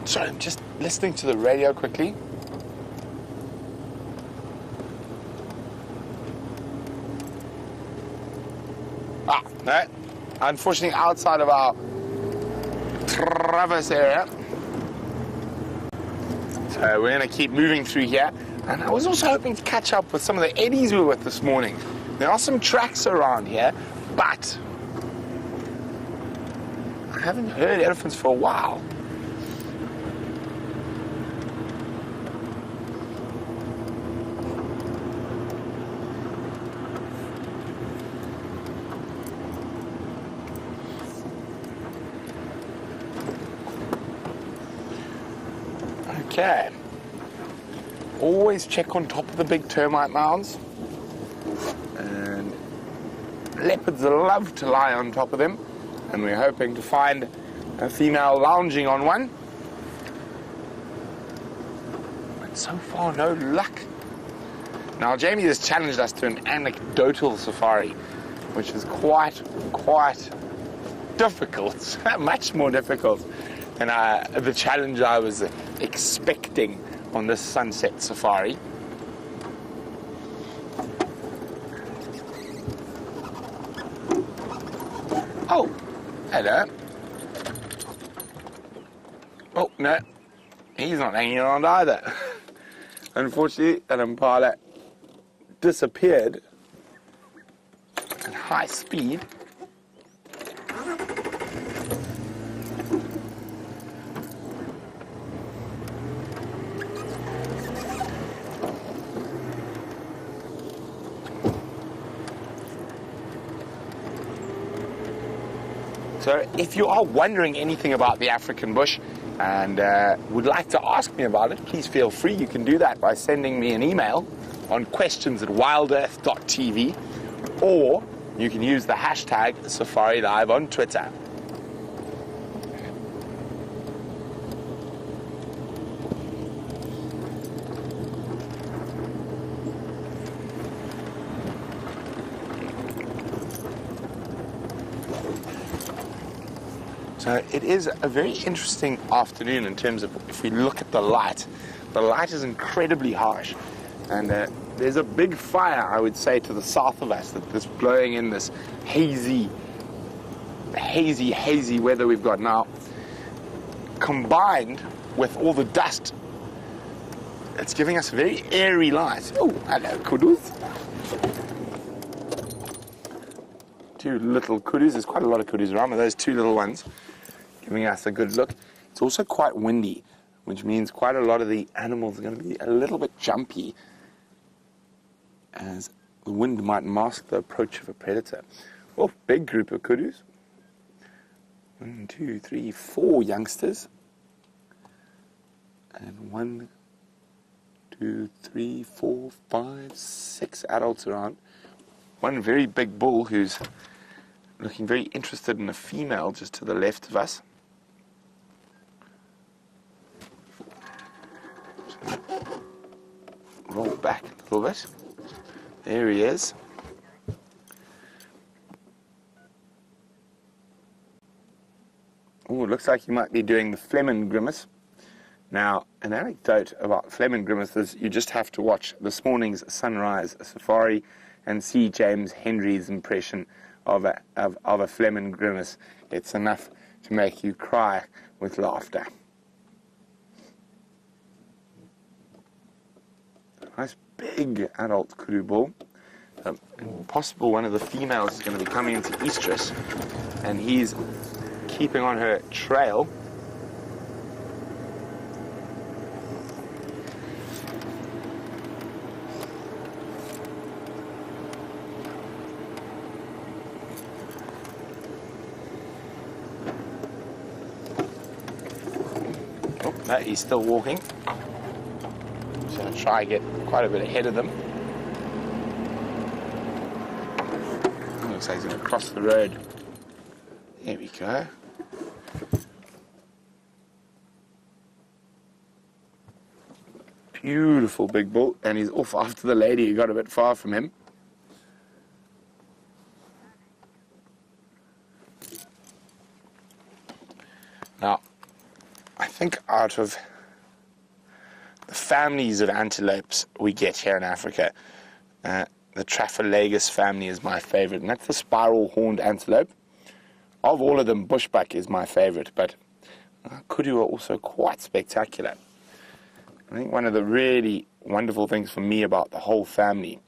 Sorry, I'm just listening to the radio quickly. No. Unfortunately, outside of our traverse area. So we're going to keep moving through here. And I was also hoping to catch up with some of the eddies we were with this morning. There are some tracks around here, but I haven't heard elephants for a while. Okay. Always check on top of the big termite mounds. And leopards love to lie on top of them. And we're hoping to find a female lounging on one. But so far, no luck. Now, Jamie has challenged us to an anecdotal safari, which is quite difficult, much more difficult than the challenge I was expecting on this sunset safari. Oh, hello. Oh, no, he's not hanging around either. Unfortunately, that impala disappeared at high speed. So if you are wondering anything about the African bush and would like to ask me about it, please feel free. You can do that by sending me an email on questions@wildearth.tv, or you can use the hashtag SafariLive on Twitter. So it is a very interesting afternoon in terms of, if we look at the light is incredibly harsh, and there's a big fire, I would say, to the south of us that's blowing in this hazy weather we've got now, combined with all the dust. It's giving us a very airy light. Oh, hello, kudus. Two little kudus. There's quite a lot of kudus around, but those two little ones giving us a good look. It's also quite windy, which means quite a lot of the animals are going to be a little bit jumpy, as the wind might mask the approach of a predator. Oh, big group of kudus. 1, 2, 3, 4 youngsters. And 1, 2, 3, 4, 5, 6 adults around. One very big bull who's looking very interested in a female just to the left of us. Roll back a little bit. There he is. Oh, it looks like he might be doing the Fleming grimace. Now, an anecdote about Fleming grimace is you just have to watch this morning's sunrise safari and see James Henry's impression of a Fleming grimace. It's enough to make you cry with laughter. Nice big adult kudu bull. Possible one of the females is going to be coming into estrus, and he's keeping on her trail. No, he's still walking. So I'll try and get quite a bit ahead of them. Looks like he's going to cross the road. There we go. Beautiful big bull, and he's off after the lady who got a bit far from him. Now, I think out of the families of antelopes we get here in Africa, the Traphalagus family is my favorite, and that's the spiral-horned antelope. Of all of them, bushbuck is my favorite, but kudu are also quite spectacular. I think one of the really wonderful things for me about the whole family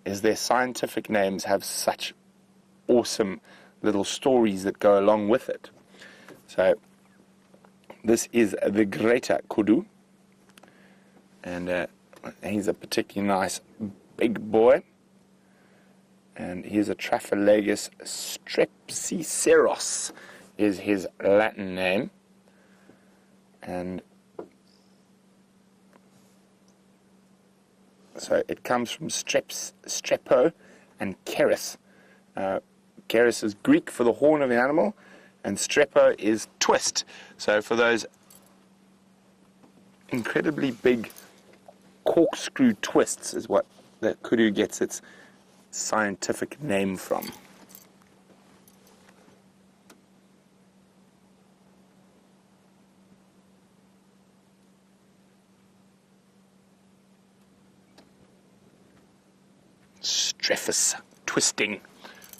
is their scientific names have such awesome little stories that go along with it. So, this is the greater kudu, and he's a particularly nice big boy. And here's a Traphalagus strepsiceros is his Latin name. And so it comes from strepo and keris. Keris is Greek for the horn of the animal, and strepo is twist. So for those incredibly big corkscrew twists is what the kudu gets its scientific name from. Strephus twisting.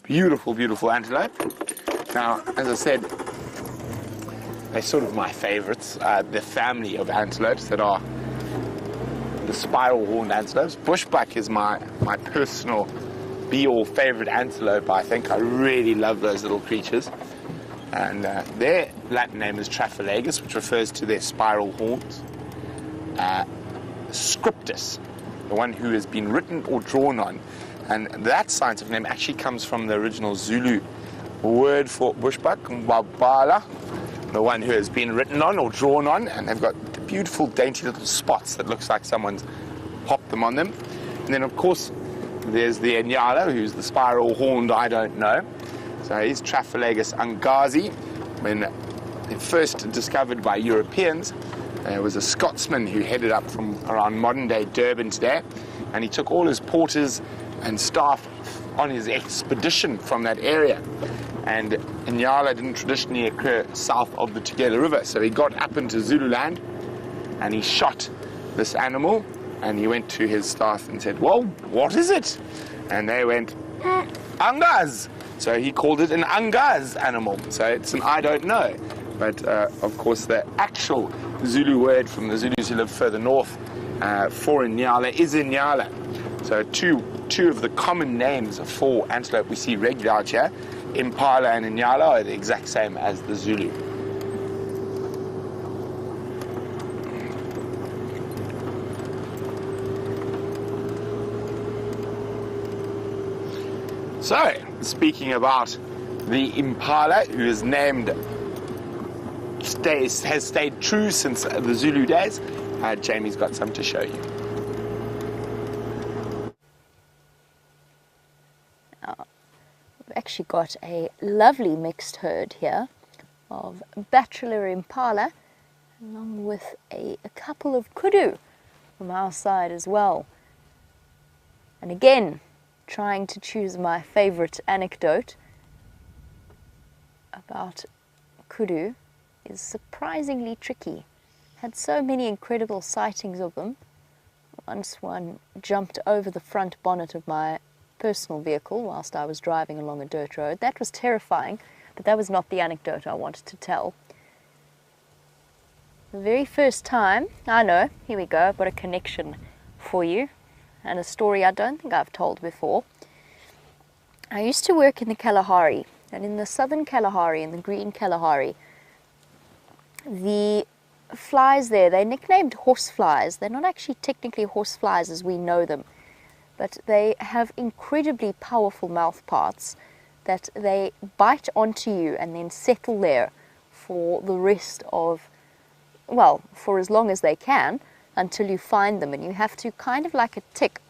Beautiful, beautiful antelope. Now, as I said, they're sort of my favorites. The family of antelopes that are the spiral-horned antelopes. Bushbuck is my personal be-all favorite antelope, I think. I really love those little creatures. And their Latin name is Traphalagus, which refers to their spiral horns. Scriptus, the one who has been written or drawn on. And that scientific name actually comes from the original Zulu word for bushbuck, mbabala, the one who has been written on or drawn on, and they've got beautiful dainty little spots that looks like someone's popped them on them. And then of course there's the Inyala, who's the spiral horned I don't know. So he's Traphalagus angazi. When first discovered by Europeans, there was a Scotsman who headed up from around modern day Durban today, and he took all his porters and staff on his expedition from that area. And Inyala didn't traditionally occur south of the Tugela River, so he got up into Zululand and he shot this animal, and he went to his staff and said, "Well, what is it?" And they went, "Angaz." So he called it an Angaz animal. So it's an I don't know. But of course the actual Zulu word from the Zulus who live further north for Inyala is Inyala. So two of the common names for antelope we see regularly out here, Impala and Inyala, are the exact same as the Zulu. So, speaking about the Impala, who is named, has stayed true since the Zulu days, Jamie's got some to show you. We've actually got a lovely mixed herd here of bachelor Impala, along with a couple of kudu from our side as well. And again, trying to choose my favorite anecdote about kudu is surprisingly tricky. Had so many incredible sightings of them. Once one jumped over the front bonnet of my personal vehicle whilst I was driving along a dirt road. That was terrifying, but that was not the anecdote I wanted to tell. The very first time, I know, here we go, I've got a connection for you, and a story I don't think I've told before. I used to work in the Kalahari, and in the southern Kalahari, in the green Kalahari, the flies there, they're nicknamed horse flies. They're not actually technically horse flies as we know them, but they have incredibly powerful mouth parts that they bite onto you and then settle there for the rest of well, for as long as they can, until you find them, and you have to kind of like a tick.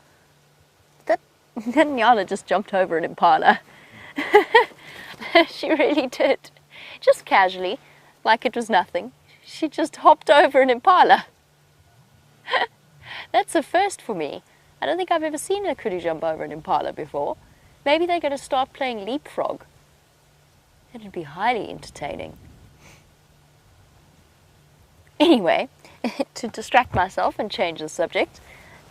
That Nyala just jumped over an impala. She really did. Just casually, like it was nothing. She just hopped over an impala. That's a first for me. I don't think I've ever seen a kudu jump over an impala before. Maybe they're going to start playing leapfrog. It'd be highly entertaining. Anyway, to distract myself and change the subject,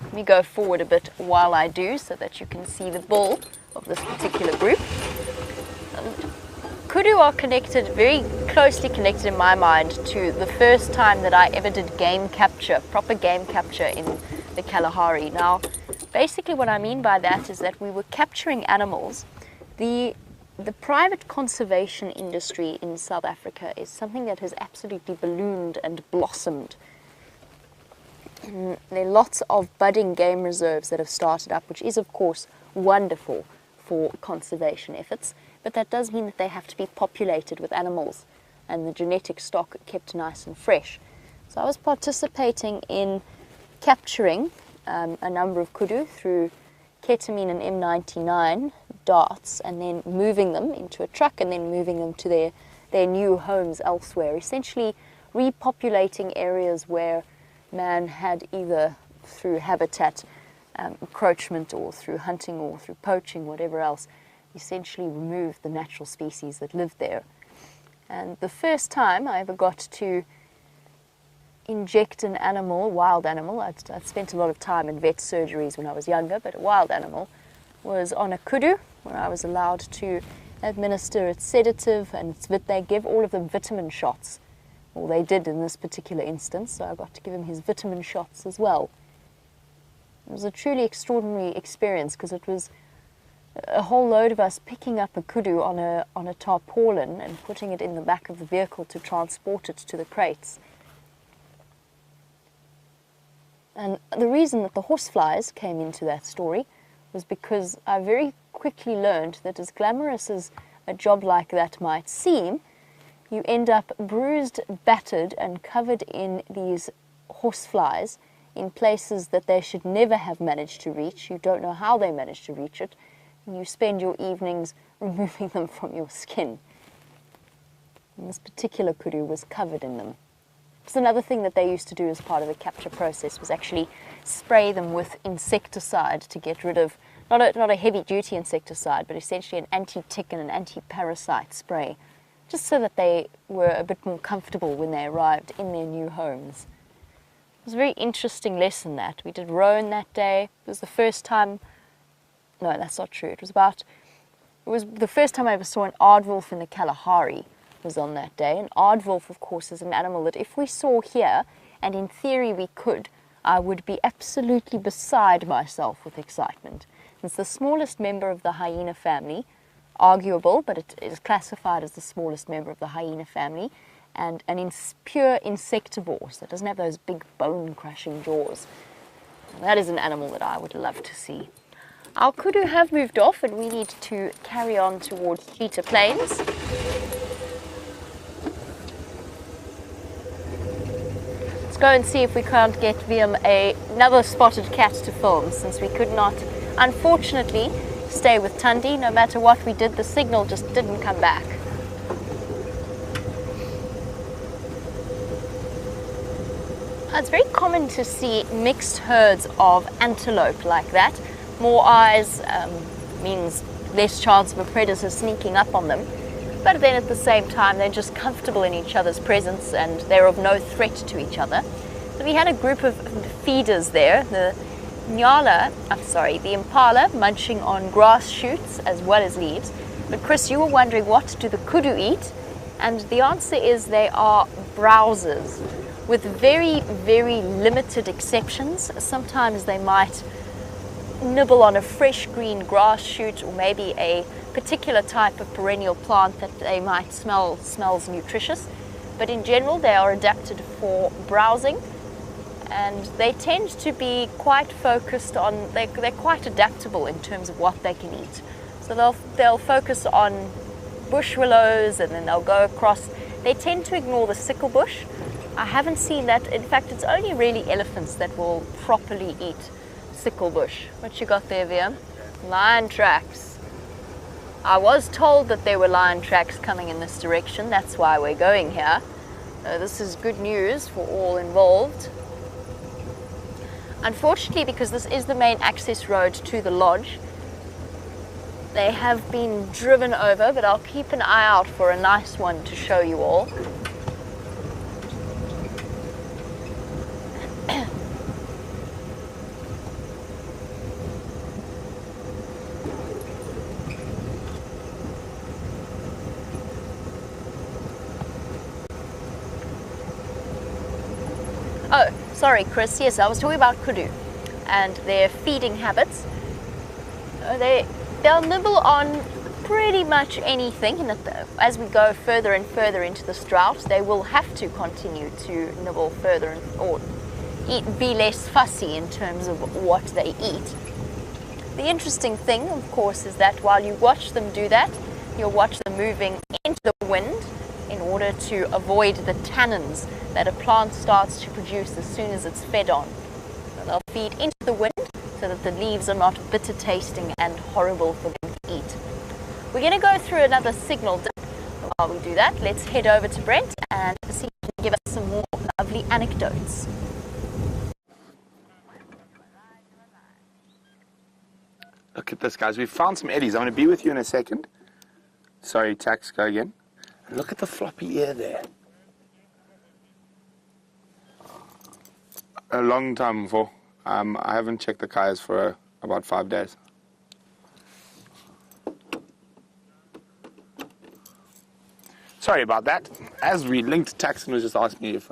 let me go forward a bit while I do so that you can see the bull of this particular group. Kudu are connected, very closely connected in my mind, to the first time that I ever did game capture, proper game capture in the Kalahari. Now, basically what I mean by that is that we were capturing animals. The private conservation industry in South Africa is something that has absolutely ballooned and blossomed. There are lots of budding game reserves that have started up, which is of course wonderful for conservation efforts, but that does mean that they have to be populated with animals and the genetic stock kept nice and fresh. So I was participating in capturing a number of kudu through ketamine and M99 darts, and then moving them into a truck and then moving them to their new homes elsewhere, essentially repopulating areas where man had, either through habitat encroachment or through hunting or through poaching, whatever else, essentially removed the natural species that lived there. And the first time I ever got to inject an animal, a wild animal, I'd spent a lot of time in vet surgeries when I was younger, but a wild animal, was on a kudu, where I was allowed to administer its sedative and they give all of them vitamin shots. Well, they did in this particular instance, so I got to give him his vitamin shots as well. It was a truly extraordinary experience because it was a whole load of us picking up a kudu on a tarpaulin and putting it in the back of the vehicle to transport it to the crates. And the reason that the horseflies came into that story was because I very quickly learned that, as glamorous as a job like that might seem, you end up bruised, battered, and covered in these horseflies in places that they should never have managed to reach. You don't know how they managed to reach it, and you spend your evenings removing them from your skin. And this particular kudu was covered in them. It's another thing that they used to do as part of the capture process was actually spray them with insecticide to get rid of, not a heavy-duty insecticide, but essentially an anti-tick and an anti-parasite spray, just so that they were a bit more comfortable when they arrived in their new homes. It was a very interesting lesson that. We did roan that day. It was the first time, no, that's not true. It was the first time I ever saw an aardwolf in the Kalahari was on that day. An aardwolf, of course, is an animal that if we saw here, and in theory we could, I would be absolutely beside myself with excitement. It's the smallest member of the hyena family, arguable, but it is classified as the smallest member of the hyena family, and an pure insectivore, so it doesn't have those big bone-crushing jaws. And that is an animal that I would love to see. Our kudu have moved off, and we need to carry on towards Cheetah Plains. Let's go and see if we can't get Liam another spotted cat to film, since we could not, unfortunately, stay with Tundi. No matter what we did, the signal just didn't come back. It's very common to see mixed herds of antelope like that. More eyes means less chance of a predator sneaking up on them. But then at the same time, they're just comfortable in each other's presence and they're of no threat to each other. So we had a group of feeders there. The impala munching on grass shoots as well as leaves. But Chris, you were wondering, what do the kudu eat? And the answer is they are browsers, with very, very limited exceptions. Sometimes they might nibble on a fresh green grass shoot, or maybe a particular type of perennial plant that they might smells nutritious. But in general, they are adapted for browsing, and they tend to be quite focused on, they're quite adaptable in terms of what they can eat. So they'll focus on bush willows, and then they'll go across. They tend to ignore the sickle bush, I haven't seen that. In fact, it's only really elephants that will properly eat sickle bush. What you got there, Via? Lion tracks. I was told that there were lion tracks coming in this direction. That's why we're going here. This is good news for all involved. Unfortunately, because this is the main access road to the lodge, they have been driven over, but I'll keep an eye out for a nice one to show you all. Oh, sorry, Chris. Yes, I was talking about kudu and their feeding habits. They'll nibble on pretty much anything, and as we go further and further into this drought, they will have to continue to nibble further or be less fussy in terms of what they eat. The interesting thing, of course, is that while you watch them do that, you'll watch them moving into the wind in order to avoid the tannins that a plant starts to produce as soon as it's fed on. So they'll feed into the wind so that the leaves are not bitter tasting and horrible for them to eat. We're going to go through another signal dip. While we do that, let's head over to Brent and see if he can give us some more lovely anecdotes. Look at this, guys. We've found some eddies. I'm going to be with you in a second. Sorry, Tax, go again. And look at the floppy ear there. A long time before. I haven't checked the kayas for about 5 days. Sorry about that. As we linked, Taxon was just asking me if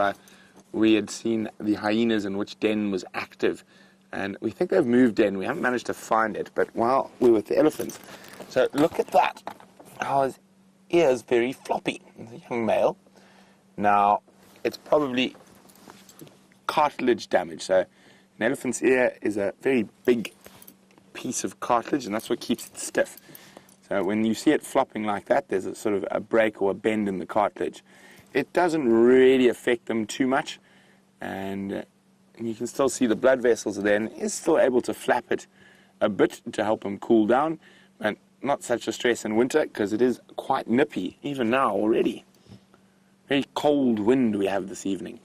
we had seen the hyenas and which den was active. And we think they've moved den. We haven't managed to find it, but while we're with the elephants. So look at that. How his ear is very floppy. He's a young male. Now, it's probably cartilage damage. So an elephant's ear is a very big piece of cartilage, and that's what keeps it stiff. So when you see it flopping like that, there's a sort of a break or a bend in the cartilage. It doesn't really affect them too much, and you can still see the blood vessels are there, and is still able to flap it a bit to help them cool down, and not such a stress in winter because it is quite nippy, even now already. Very cold wind we have this evening.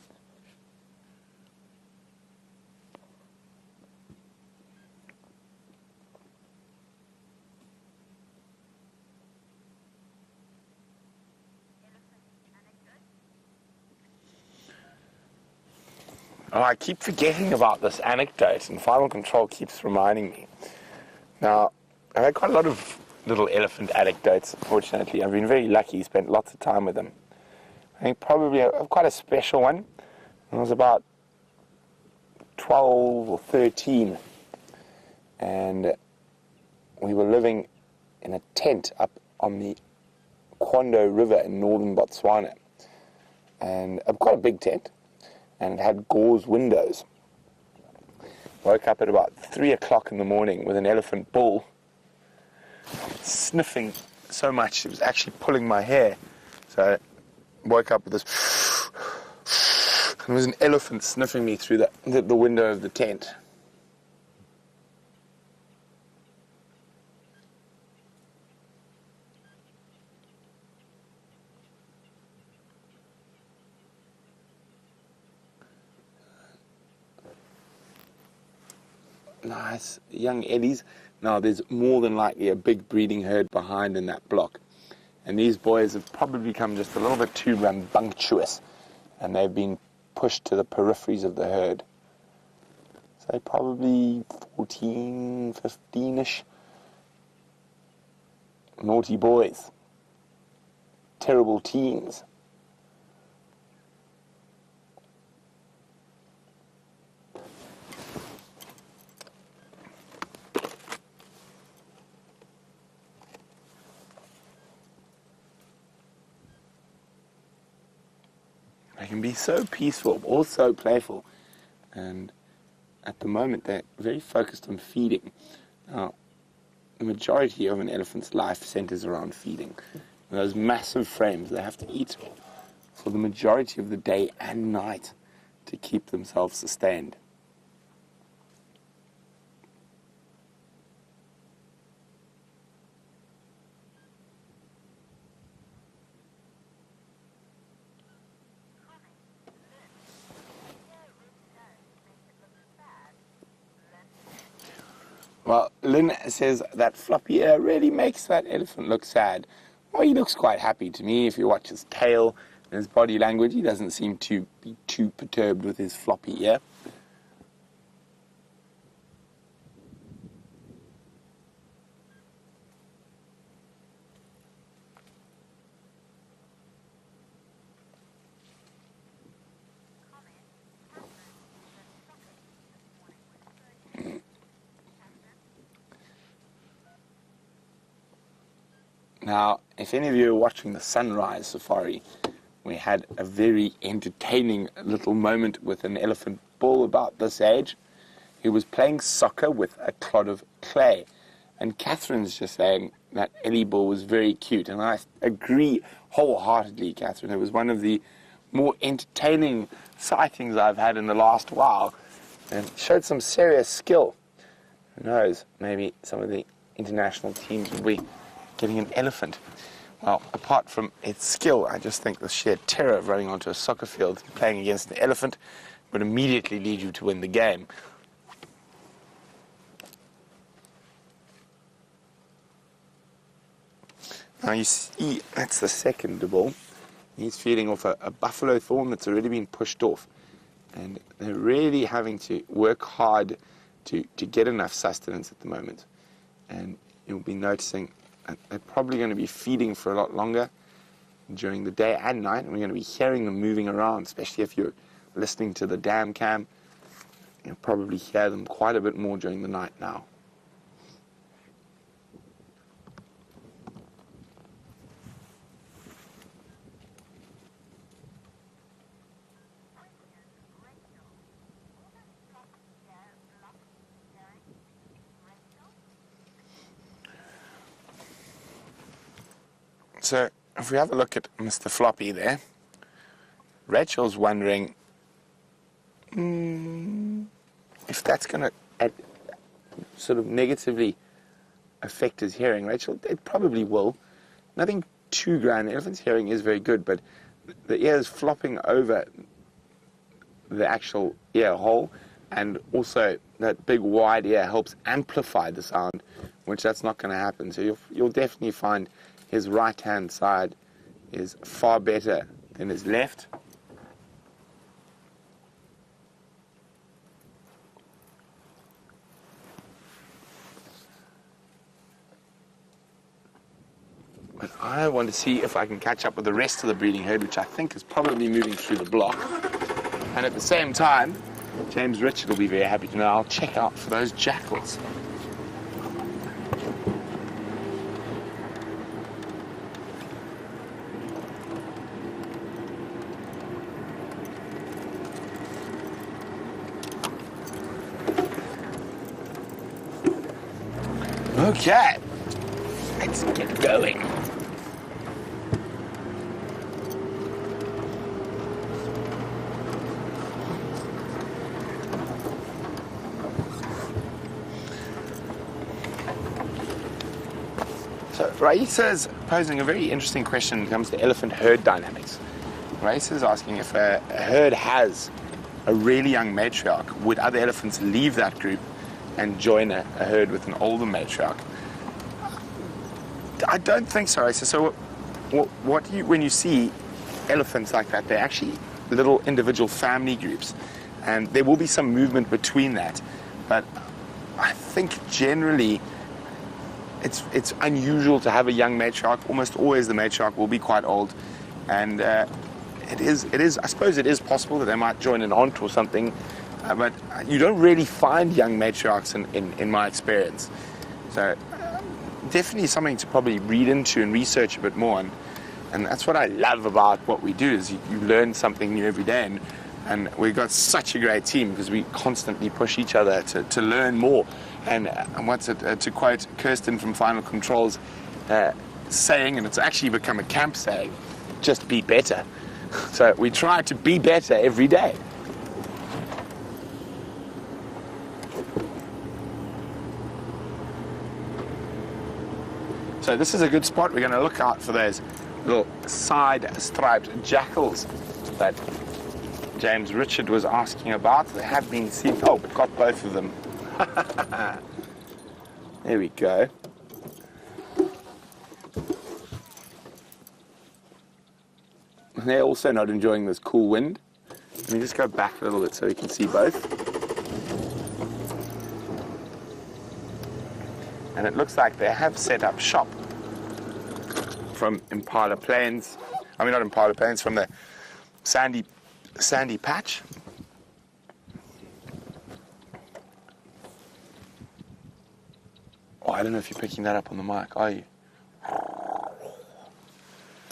Oh, I keep forgetting about this anecdote, and Final Control keeps reminding me. Now, I've had quite a lot of little elephant anecdotes, fortunately. I've been very lucky, spent lots of time with them. I think probably quite a special one. I was about 12 or 13, and we were living in a tent up on the Kwando River in northern Botswana. And quite a big tent. And it had gauze windows. Woke up at about 3 o'clock in the morning with an elephant bull sniffing so much it was actually pulling my hair. So I woke up with this, and there was an elephant sniffing me through the window of the tent. Nice young eddies. Now there's more than likely a big breeding herd behind in that block, and these boys have probably become just a little bit too rambunctious, and they've been pushed to the peripheries of the herd. So probably 14, 15-ish. Naughty boys. Terrible teens. They can be so peaceful, or so playful, and at the moment they're very focused on feeding. Now, the majority of an elephant's life centers around feeding. Those massive frames, they have to eat for the majority of the day and night to keep themselves sustained. Well, Lynn says that floppy ear really makes that elephant look sad. Well, he looks quite happy to me. If you watch his tail and his body language, he doesn't seem to be too perturbed with his floppy ear. Now, if any of you are watching the sunrise safari, we had a very entertaining little moment with an elephant bull about this age who was playing soccer with a clod of clay. And Catherine's just saying that Ellie bull was very cute, and I agree wholeheartedly, Catherine. It was one of the more entertaining sightings I've had in the last while, and showed some serious skill. Who knows, maybe some of the international teams will be getting an elephant. Well, apart from its skill, I just think the sheer terror of running onto a soccer field and playing against an elephant would immediately lead you to win the game. Now you see, that's the second bull. He's feeding off a buffalo thorn that's already been pushed off. And they're really having to work hard to get enough sustenance at the moment. And you'll be noticing they're probably going to be feeding for a lot longer during the day and night, and we're going to be hearing them moving around, especially if you're listening to the dam cam. You'll probably hear them quite a bit more during the night now. So, if we have a look at Mr. Floppy there, Rachel's wondering if that's going to sort of negatively affect his hearing. Rachel, it probably will. Nothing too grand. The elephant's hearing is very good, but the ear is flopping over the actual ear hole, and also that big wide ear helps amplify the sound, which that's not going to happen. So you'll definitely find his right-hand side is far better than his left. But I want to see if I can catch up with the rest of the breeding herd, which I think is probably moving through the block. And at the same time, James Richard will be very happy to know I'll check out for those jackals. Okay, let's get going. So Raisa's posing a very interesting question when it comes to elephant herd dynamics. Raisa's asking if a herd has a really young matriarch, would other elephants leave that group and join a herd with an older matriarch? I don't think so, Raisa. So when you see elephants like that, they're actually little individual family groups, and there will be some movement between that. But I think generally it's unusual to have a young matriarch. Almost always the matriarch will be quite old, and it is. I suppose it is possible that they might join an aunt or something, but you don't really find young matriarchs in my experience. So definitely something to probably read into and research a bit more on. And that's what I love about what we do, is you learn something new every day. And we've got such a great team because we constantly push each other to learn more. And what's it, to quote Kirsten from Final Control's saying, and it's actually become a camp saying, just be better. So we try to be better every day. So this is a good spot. We're going to look out for those little side-striped jackals that James Richard was asking about. They have been seen. Oh, got both of them. There we go. They're also not enjoying this cool wind. Let me just go back a little bit so we can see both. And it looks like they have set up shop from Impala Plains. I mean, not Impala Plains, from the sandy patch. Oh, I don't know if you're picking that up on the mic, are you?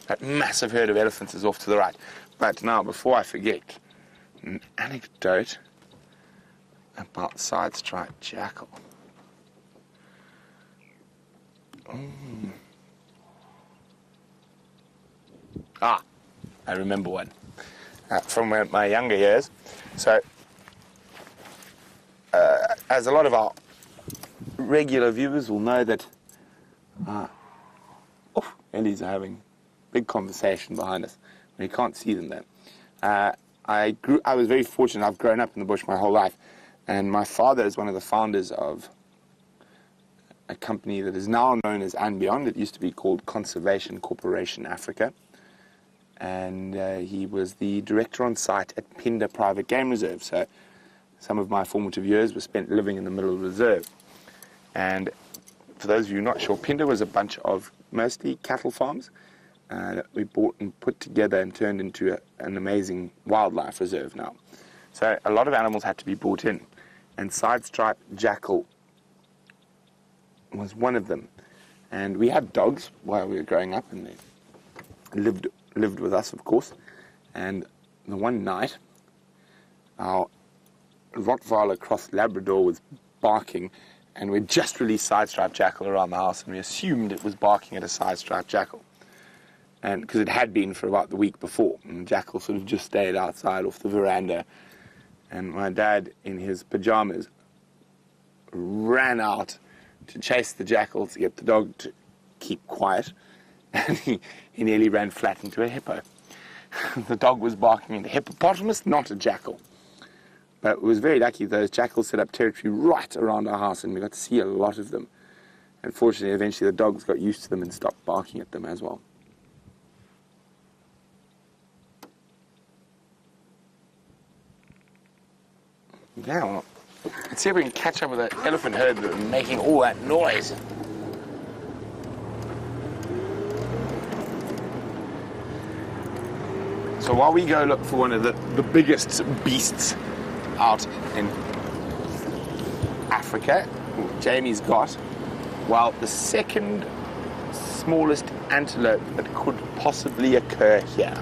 That massive herd of elephants is off to the right. But now, before I forget, an anecdote about side-striped jackal. Ah, I remember one from my younger years. So, as a lot of our regular viewers will know that Ellies are having big conversation behind us. You can't see them there. I was very fortunate. I've grown up in the bush my whole life, and my father is one of the founders of a company that is now known as And Beyond. It used to be called Conservation Corporation Africa, and he was the director on site at Pinda Private Game Reserve. So some of my formative years were spent living in the middle of the reserve. And for those of you not sure, Pinda was a bunch of mostly cattle farms that we bought and put together and turned into an amazing wildlife reserve now. So a lot of animals had to be brought in, and side-striped jackal was one of them. And we had dogs while we were growing up, and they lived with us, of course. And the one night, our Rottweiler cross Labrador was barking, and we'd just released side-striped jackal around the house, and we assumed it was barking at a side-striped jackal. And because it had been for about the week before, and the jackal sort of just stayed outside off the veranda. And my dad, in his pajamas, ran out to chase the jackal to get the dog to keep quiet, and he nearly ran flat into a hippo. The dog was barking at a hippopotamus, not a jackal. But it was very lucky. Those jackals set up territory right around our house, and we got to see a lot of them. Unfortunately, eventually the dogs got used to them and stopped barking at them as well. Yeah, well, let's see if we can catch up with that elephant herd that are making all that noise. So while we go look for one of the biggest beasts out in Africa, Jamie's got, well, the second smallest antelope that could possibly occur here.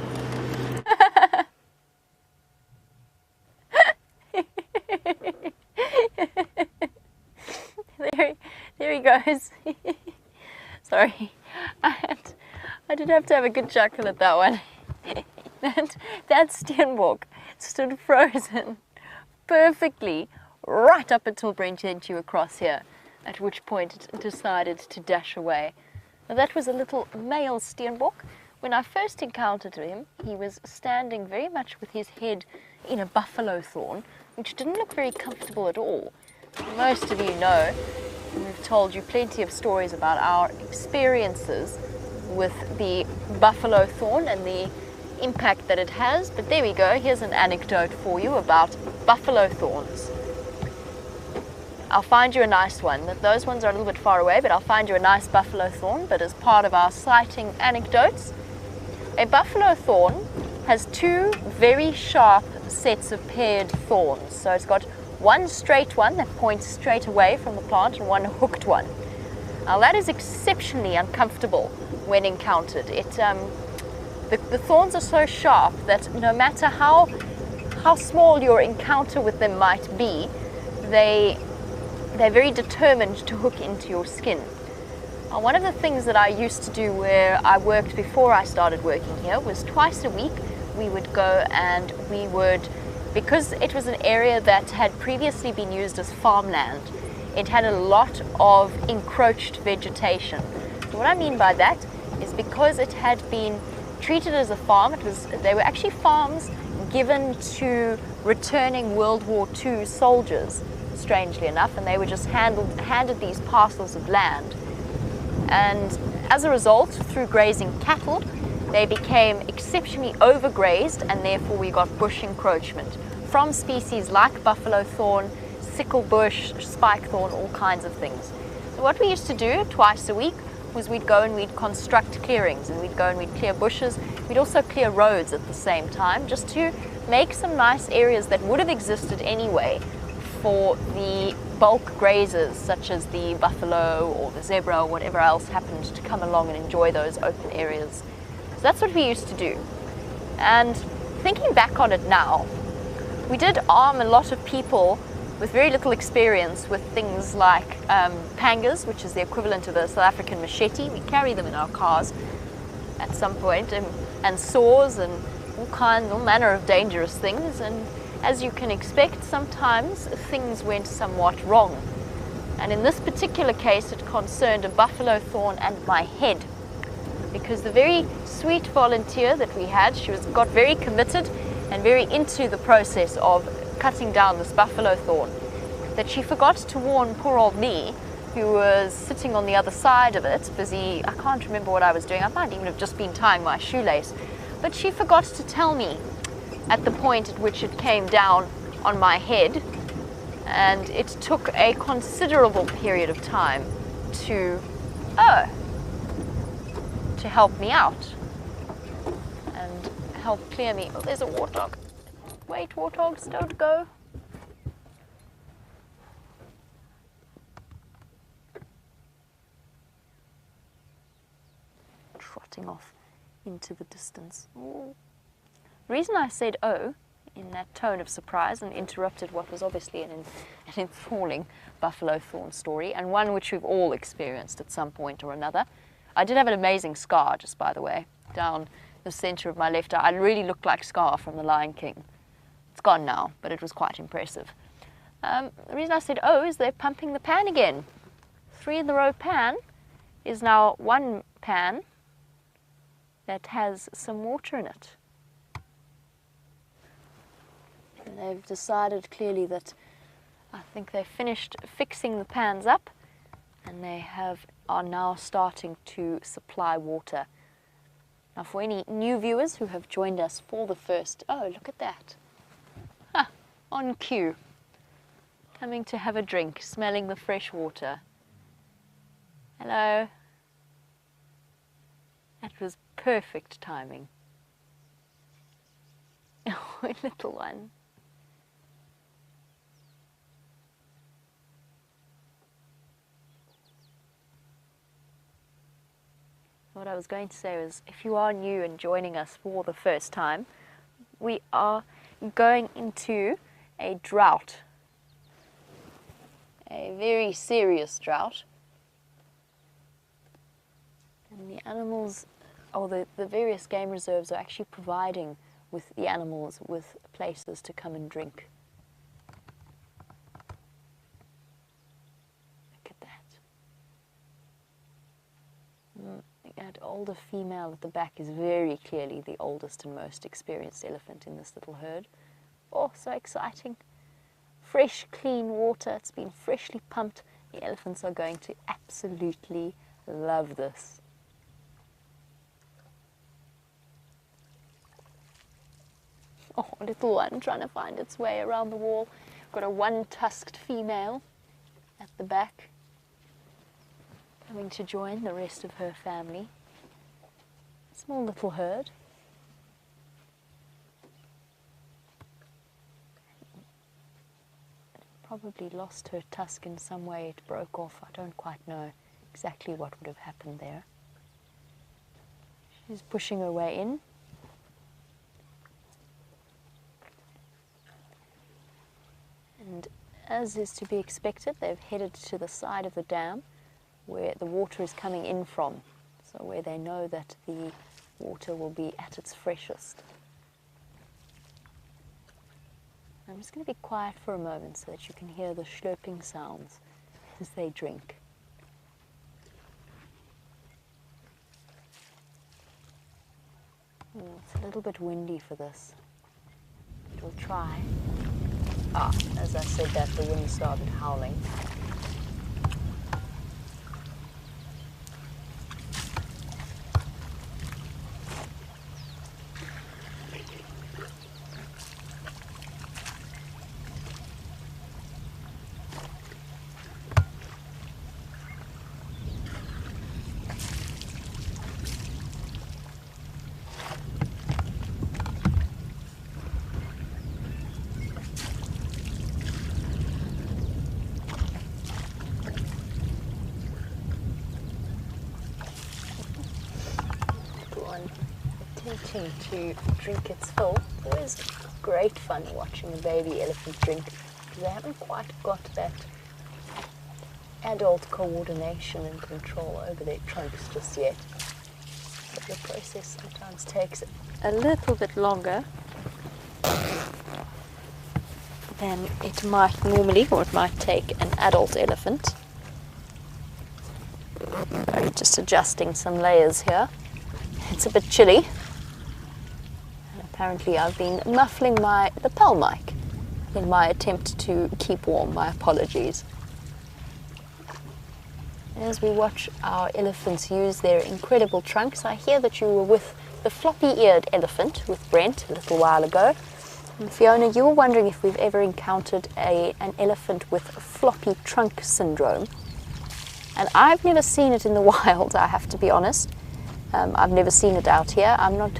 There he goes. Sorry, I did have to have a good chuckle at that one. That steenbok stood frozen perfectly right up until Brent sent you across here, at which point it decided to dash away. Now, that was a little male steenbok. When I first encountered him, he was standing very much with his head in a buffalo thorn, which didn't look very comfortable at all. Most of you know, and we've told you plenty of stories about our experiences with the buffalo thorn and the impact that it has, but there we go. Here's an anecdote for you about buffalo thorns. I'll find you a nice one. Those ones are a little bit far away, but I'll find you a nice buffalo thorn. But as part of our sighting anecdotes, a buffalo thorn has two very sharp sets of paired thorns. So it's got one straight one that points straight away from the plant and one hooked one. Now that is exceptionally uncomfortable when encountered. The thorns are so sharp that no matter how small your encounter with them might be, they're very determined to hook into your skin. One of the things that I used to do where I worked before I started working here was twice a week we would go and we would, because it was an area that had previously been used as farmland, it had a lot of encroached vegetation. So what I mean by that is because it had been treated as a farm, they were actually farms given to returning World War II soldiers, strangely enough, and they were just handed these parcels of land. And as a result, through grazing cattle, they became exceptionally overgrazed, and therefore we got bush encroachment from species like buffalo thorn, sickle bush, spike thorn, all kinds of things. So what we used to do twice a week was we'd go and we'd construct clearings, and we'd go and we'd clear bushes. We'd also clear roads at the same time, just to make some nice areas that would have existed anyway for the bulk grazers, such as the buffalo or the zebra or whatever else happened to come along and enjoy those open areas. So that's what we used to do. And thinking back on it now, we did arm a lot of people with very little experience with things like pangas, which is the equivalent of a South African machete. We carry them in our cars at some point, and saws and all manner of dangerous things. And as you can expect, sometimes things went somewhat wrong. And in this particular case, it concerned a buffalo thorn and my head, because the very sweet volunteer that we had, got very committed and very into the process of cutting down this buffalo thorn, that she forgot to warn poor old me, who was sitting on the other side of it, busy, I can't remember what I was doing, I might even have just been tying my shoelace, but she forgot to tell me at the point at which it came down on my head, and it took a considerable period of time to help me out and help clear me. Oh, there's a warthog. Wait, warthogs, don't go. Trotting off into the distance. Ooh. The reason I said "oh" in that tone of surprise and interrupted what was obviously an enthralling buffalo thorn story, and one which we've all experienced at some point or another. I did have an amazing scar, just by the way, down the center of my left eye. I really looked like Scar from The Lion King. It's gone now, but it was quite impressive. The reason I said "oh" is they're pumping the pan again. 3 in the row pan is now 1 pan that has some water in it. And they've decided clearly that I think they finished fixing the pans up, and they are now starting to supply water. Now, for any new viewers who have joined us for the first, oh, look at that. On cue, coming to have a drink, smelling the fresh water. Hello. That was perfect timing. Oh, little one. What I was going to say was, if you are new and joining us for the first time, we are going into a drought, a very serious drought, and the animals, or the various game reserves, are actually providing with the animals with places to come and drink. Look at that. That older female at the back is very clearly the oldest and most experienced elephant in this little herd. Oh, so exciting. Fresh, clean water. It's been freshly pumped. The elephants are going to absolutely love this. Oh, little one trying to find its way around the wall. Got a one-tusked female at the back, coming to join the rest of her family. Small little herd. Probably lost her tusk in some way. It broke off. I don't quite know exactly what would have happened there. She's pushing her way in. And as is to be expected, they've headed to the side of the dam where the water is coming in from, so where they know that the water will be at its freshest. I'm just going to be quiet for a moment so that you can hear the slurping sounds as they drink. It's a little bit windy for this, but we'll try. As I said that, the wind started howling. Attempting to drink its fill. Always great fun watching a baby elephant drink because they haven't quite got that adult coordination and control over their trunks just yet. But the process sometimes takes a little bit longer than it might normally, or it might take an adult elephant. I'm just adjusting some layers here. It's a bit chilly. Apparently I've been muffling the lapel mic in my attempt to keep warm. My apologies. As we watch our elephants use their incredible trunks, I hear that you were with the floppy-eared elephant with Brent a little while ago. And Fiona, you were wondering if we've ever encountered an elephant with floppy trunk syndrome. And I've never seen it in the wild, I have to be honest. I've never seen it out here. I'm not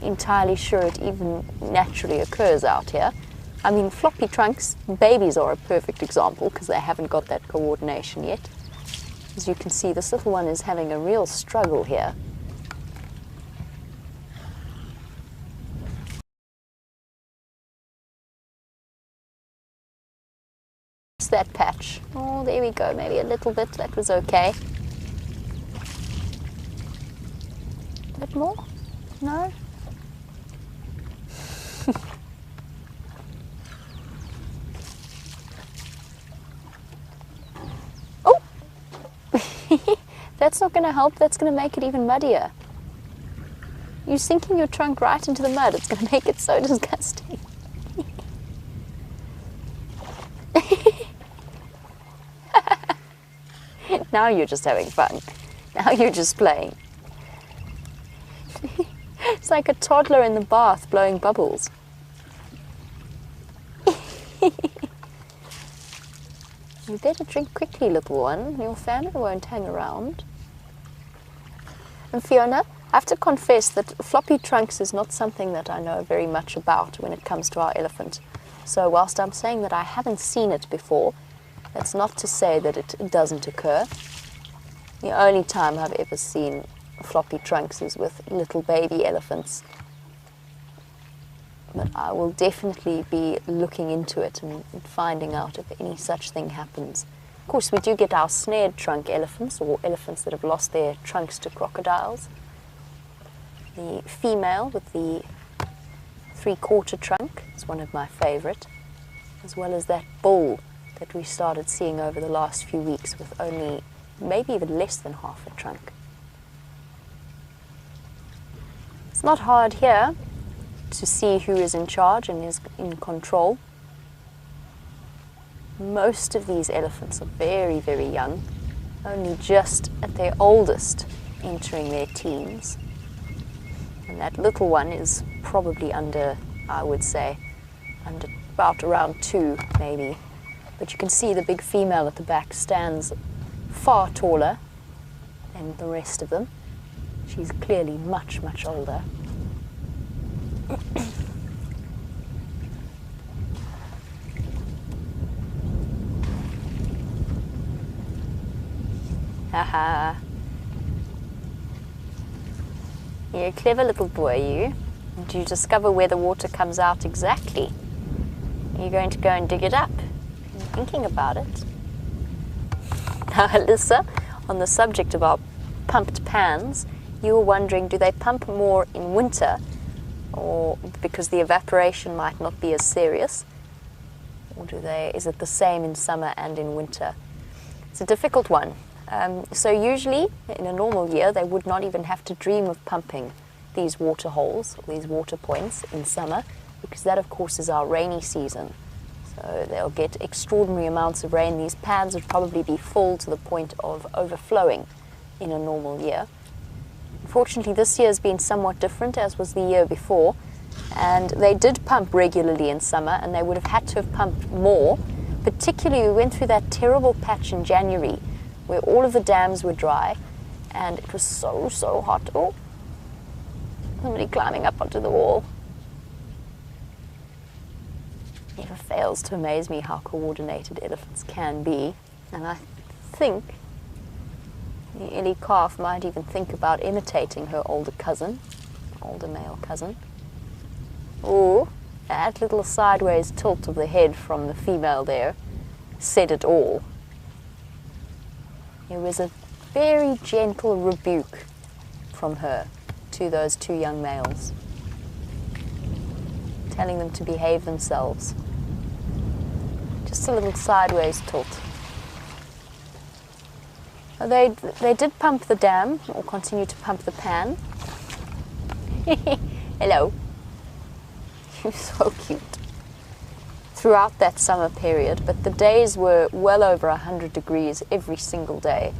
entirely sure it even naturally occurs out here. I mean, floppy trunks, babies are a perfect example because they haven't got that coordination yet. As you can see, this little one is having a real struggle here. What's that patch? Oh, there we go, maybe a little bit, that was okay. A bit more? No? Oh! That's not going to help, that's going to make it even muddier. You're sinking your trunk right into the mud, it's going to make it so disgusting. Now you're just having fun. Now you're just playing. It's like a toddler in the bath blowing bubbles. You better drink quickly, little one. Your family won't hang around. And Fiona, I have to confess that floppy trunks is not something that I know very much about when it comes to our elephant. So whilst I'm saying that I haven't seen it before, that's not to say that it doesn't occur. The only time I've ever seen floppy trunks is with little baby elephants. But I will definitely be looking into it and finding out if any such thing happens. Of course, we do get our snared trunk elephants, or elephants that have lost their trunks to crocodiles. The female with the three-quarter trunk is one of my favourite, as well as that bull that we started seeing over the last few weeks with only maybe even less than half a trunk. It's not hard here to see who is in charge and is in control. Most of these elephants are very, very young, only just at their oldest entering their teens. And that little one is probably under, I would say, under about around 2 maybe. But you can see the big female at the back stands far taller than the rest of them. She's clearly much, much older. Haha. You're a clever little boy, you. Do you discover where the water comes out exactly? Are you going to go and dig it up? I'm thinking about it. Now, Alyssa, on the subject of our pumped pans, you were wondering, do they pump more in winter, or because the evaporation might not be as serious? Or is it the same in summer and in winter? It's a difficult one. So usually, in a normal year, they would not even have to dream of pumping these water holes, or these water points in summer, because that, of course, is our rainy season. So they'll get extraordinary amounts of rain. These pads would probably be full to the point of overflowing in a normal year. Unfortunately, this year has been somewhat different, as was the year before, and they did pump regularly in summer, and they would have had to have pumped more. Particularly, we went through that terrible patch in January where all of the dams were dry, and it was so hot. Oh, somebody climbing up onto the wall. It never fails to amaze me how coordinated elephants can be, and I think the Ellie calf might even think about imitating her older male cousin. Oh, that little sideways tilt of the head from the female there said it all. It was a very gentle rebuke from her to those two young males, telling them to behave themselves. Just a little sideways tilt. They did pump the dam, or continue to pump the pan. Hello. You're so cute. Throughout that summer period, but the days were well over 100 degrees every single day,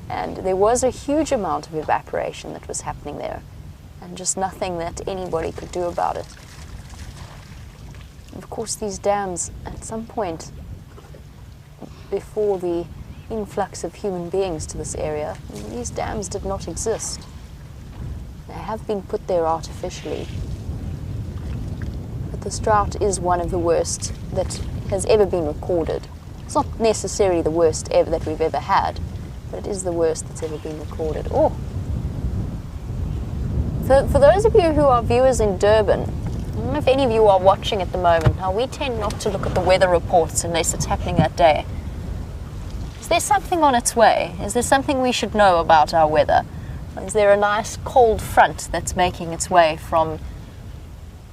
and there was a huge amount of evaporation that was happening there, and just nothing that anybody could do about it. Of course, these dams, at some point before the influx of human beings to this area, these dams did not exist. They have been put there artificially. But this drought is one of the worst that has ever been recorded. It's not necessarily the worst ever that we've ever had, but it is the worst that's ever been recorded. Oh! For those of you who are viewers in Durban, I don't know if any of you are watching at the moment. Now, we tend not to look at the weather reports unless it's happening that day. Is there something on its way? Is there something we should know about our weather? Is there a nice cold front that's making its way from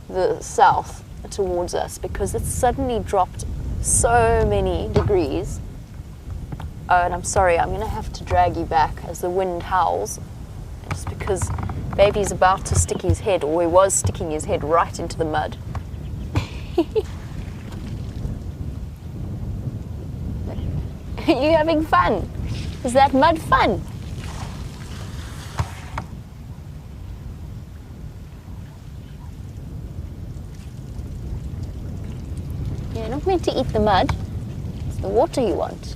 the south towards us? Because it's suddenly dropped so many degrees. Oh, and I'm sorry, I'm going to have to drag you back as the wind howls. Just because baby's about to stick his head, or he was sticking his head right into the mud. Are you having fun? Is that mud fun? You're not meant to eat the mud. It's the water you want.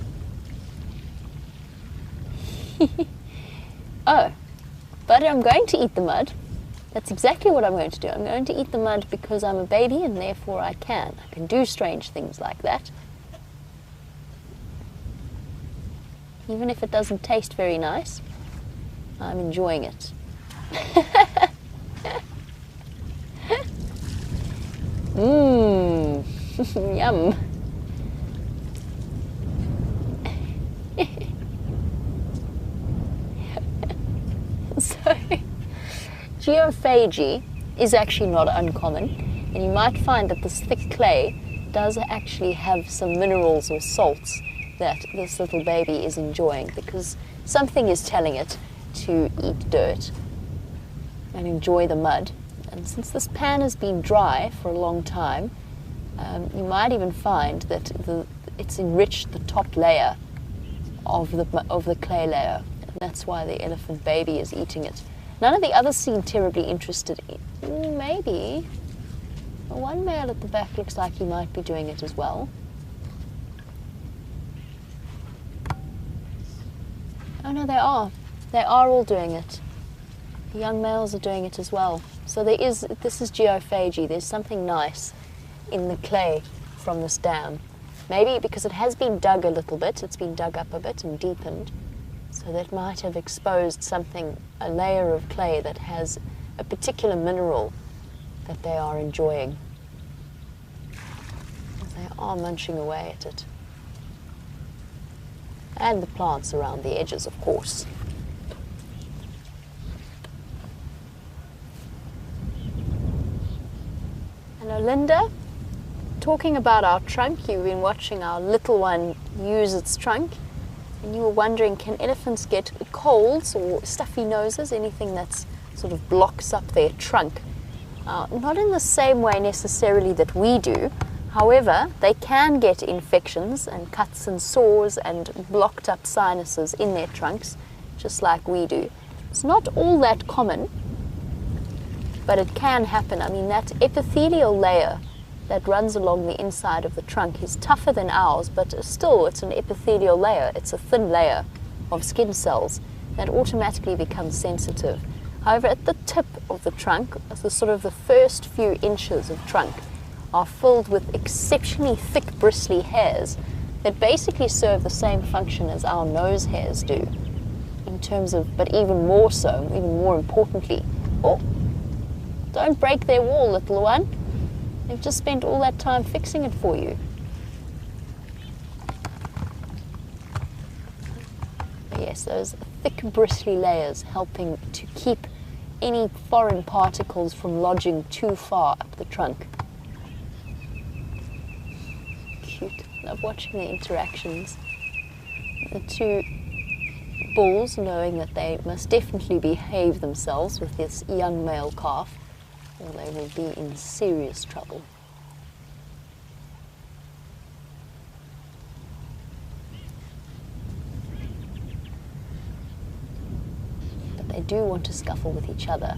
Oh, but I'm going to eat the mud. That's exactly what I'm going to do. I'm going to eat the mud because I'm a baby and therefore I can. I can do strange things like that. Even if it doesn't taste very nice, I'm enjoying it. Mmm, yum. So, geophagy is actually not uncommon, and you might find that this thick clay does actually have some minerals or salts that this little baby is enjoying, because something is telling it to eat dirt and enjoy the mud. And since this pan has been dry for a long time, you might even find that it's enriched the top layer of the clay layer, and that's why the elephant baby is eating it. None of the others seem terribly interested in. Maybe one male at the back looks like he might be doing it as well. Oh no, they are. They are all doing it. The young males are doing it as well. So this is geophagy. There's something nice in the clay from this dam. Maybe because it has been dug a little bit, it's been dug up a bit and deepened. So that might have exposed something, a layer of clay that has a particular mineral that they are enjoying. They are munching away at it. And the plants around the edges, of course. Hello, Linda. talking about our trunk, you've been watching our little one use its trunk, and you were wondering, can elephants get colds or stuffy noses, anything that sort of blocks up their trunk? Not in the same way necessarily that we do. However, they can get infections and cuts and sores and blocked up sinuses in their trunks, just like we do. It's not all that common, but it can happen. I mean, that epithelial layer that runs along the inside of the trunk is tougher than ours, but still it's an epithelial layer. It's a thin layer of skin cells that automatically becomes sensitive. However, at the tip of the trunk, the sort of the first few inches of trunk are filled with exceptionally thick bristly hairs that basically serve the same function as our nose hairs do, in terms of, but even more so, even more importantly. Oh, don't break their wall, little one. They've just spent all that time fixing it for you. But yes, those thick bristly layers helping to keep any foreign particles from lodging too far up the trunk. Cute. Love watching the interactions. The two bulls, knowing that they must definitely behave themselves with this young male calf, or they will be in serious trouble. But they do want to scuffle with each other.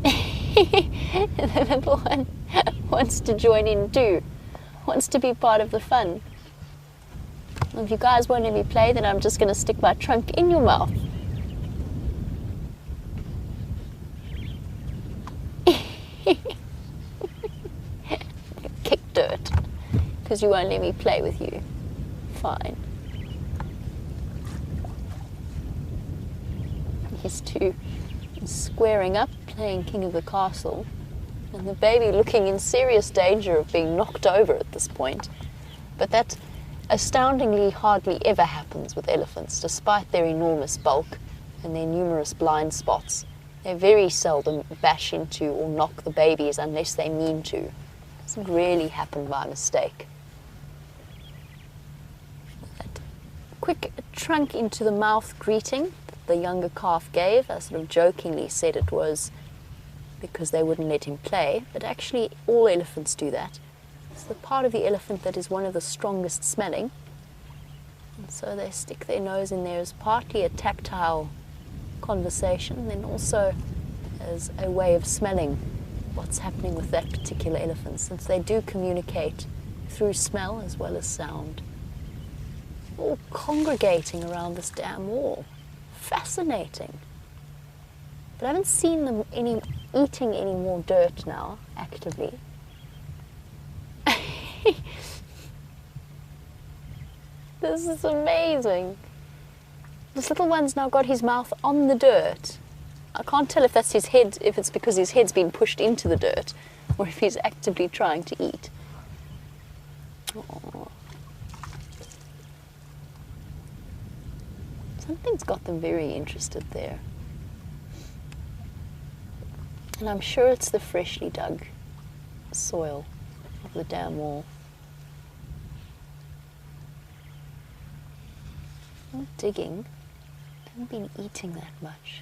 The little one wants to join in too, wants to be part of the fun. If you guys won't let me play, then I'm just going to stick my trunk in your mouth. Kick dirt, because you won't let me play with you. Fine. These two squaring up, playing King of the Castle, and the baby looking in serious danger of being knocked over at this point. But that astoundingly hardly ever happens with elephants, despite their enormous bulk and their numerous blind spots. They very seldom bash into or knock the babies unless they mean to. It doesn't really happen by mistake. That quick trunk into the mouth greeting that the younger calf gave, I sort of jokingly said it was because they wouldn't let him play, but actually all elephants do that. It's the part of the elephant that is one of the strongest smelling, and so they stick their nose in there as partly a tactile conversation, then also as a way of smelling what's happening with that particular elephant, since they do communicate through smell as well as sound. All congregating around this damn wall. Fascinating. But I haven't seen them eating any more dirt now, actively. This is amazing. This little one's now got his mouth on the dirt. I can't tell if that's his head, if it's because his head's been pushed into the dirt, or if he's actively trying to eat. Aww. Something's got them very interested there. And I'm sure it's the freshly dug soil of the dam wall. Not digging. I haven't been eating that much.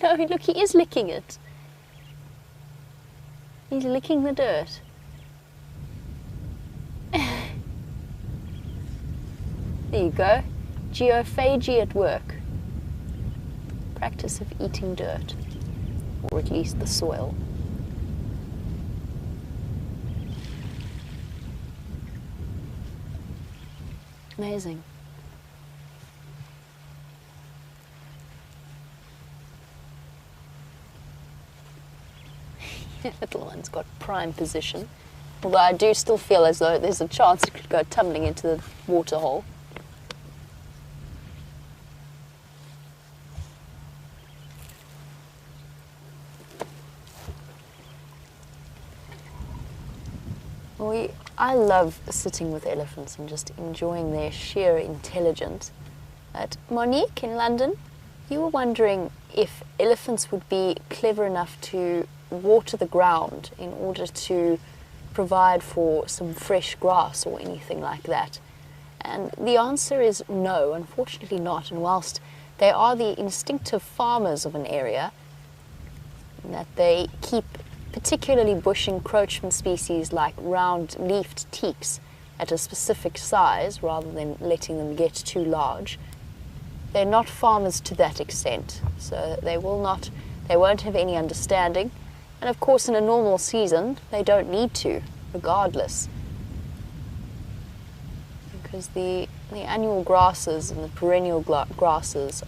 No, look, he is licking it. He's licking the dirt. There you go. Geophagy at work. Practice of eating dirt, or at least the soil. Amazing. Little one's got prime position, although I do still feel as though there's a chance it could go tumbling into the water hole. I love sitting with elephants and just enjoying their sheer intelligence. At Monique in London, You were wondering if elephants would be clever enough to water the ground in order to provide for some fresh grass or anything like that. And the answer is no, unfortunately not. And whilst they are the instinctive farmers of an area, that they keep particularly bush encroachment species like round-leafed teaks at a specific size rather than letting them get too large, they're not farmers to that extent. So they won't have any understanding. And of course, in a normal season, they don't need to, regardless. Because the annual grasses and the perennial grasses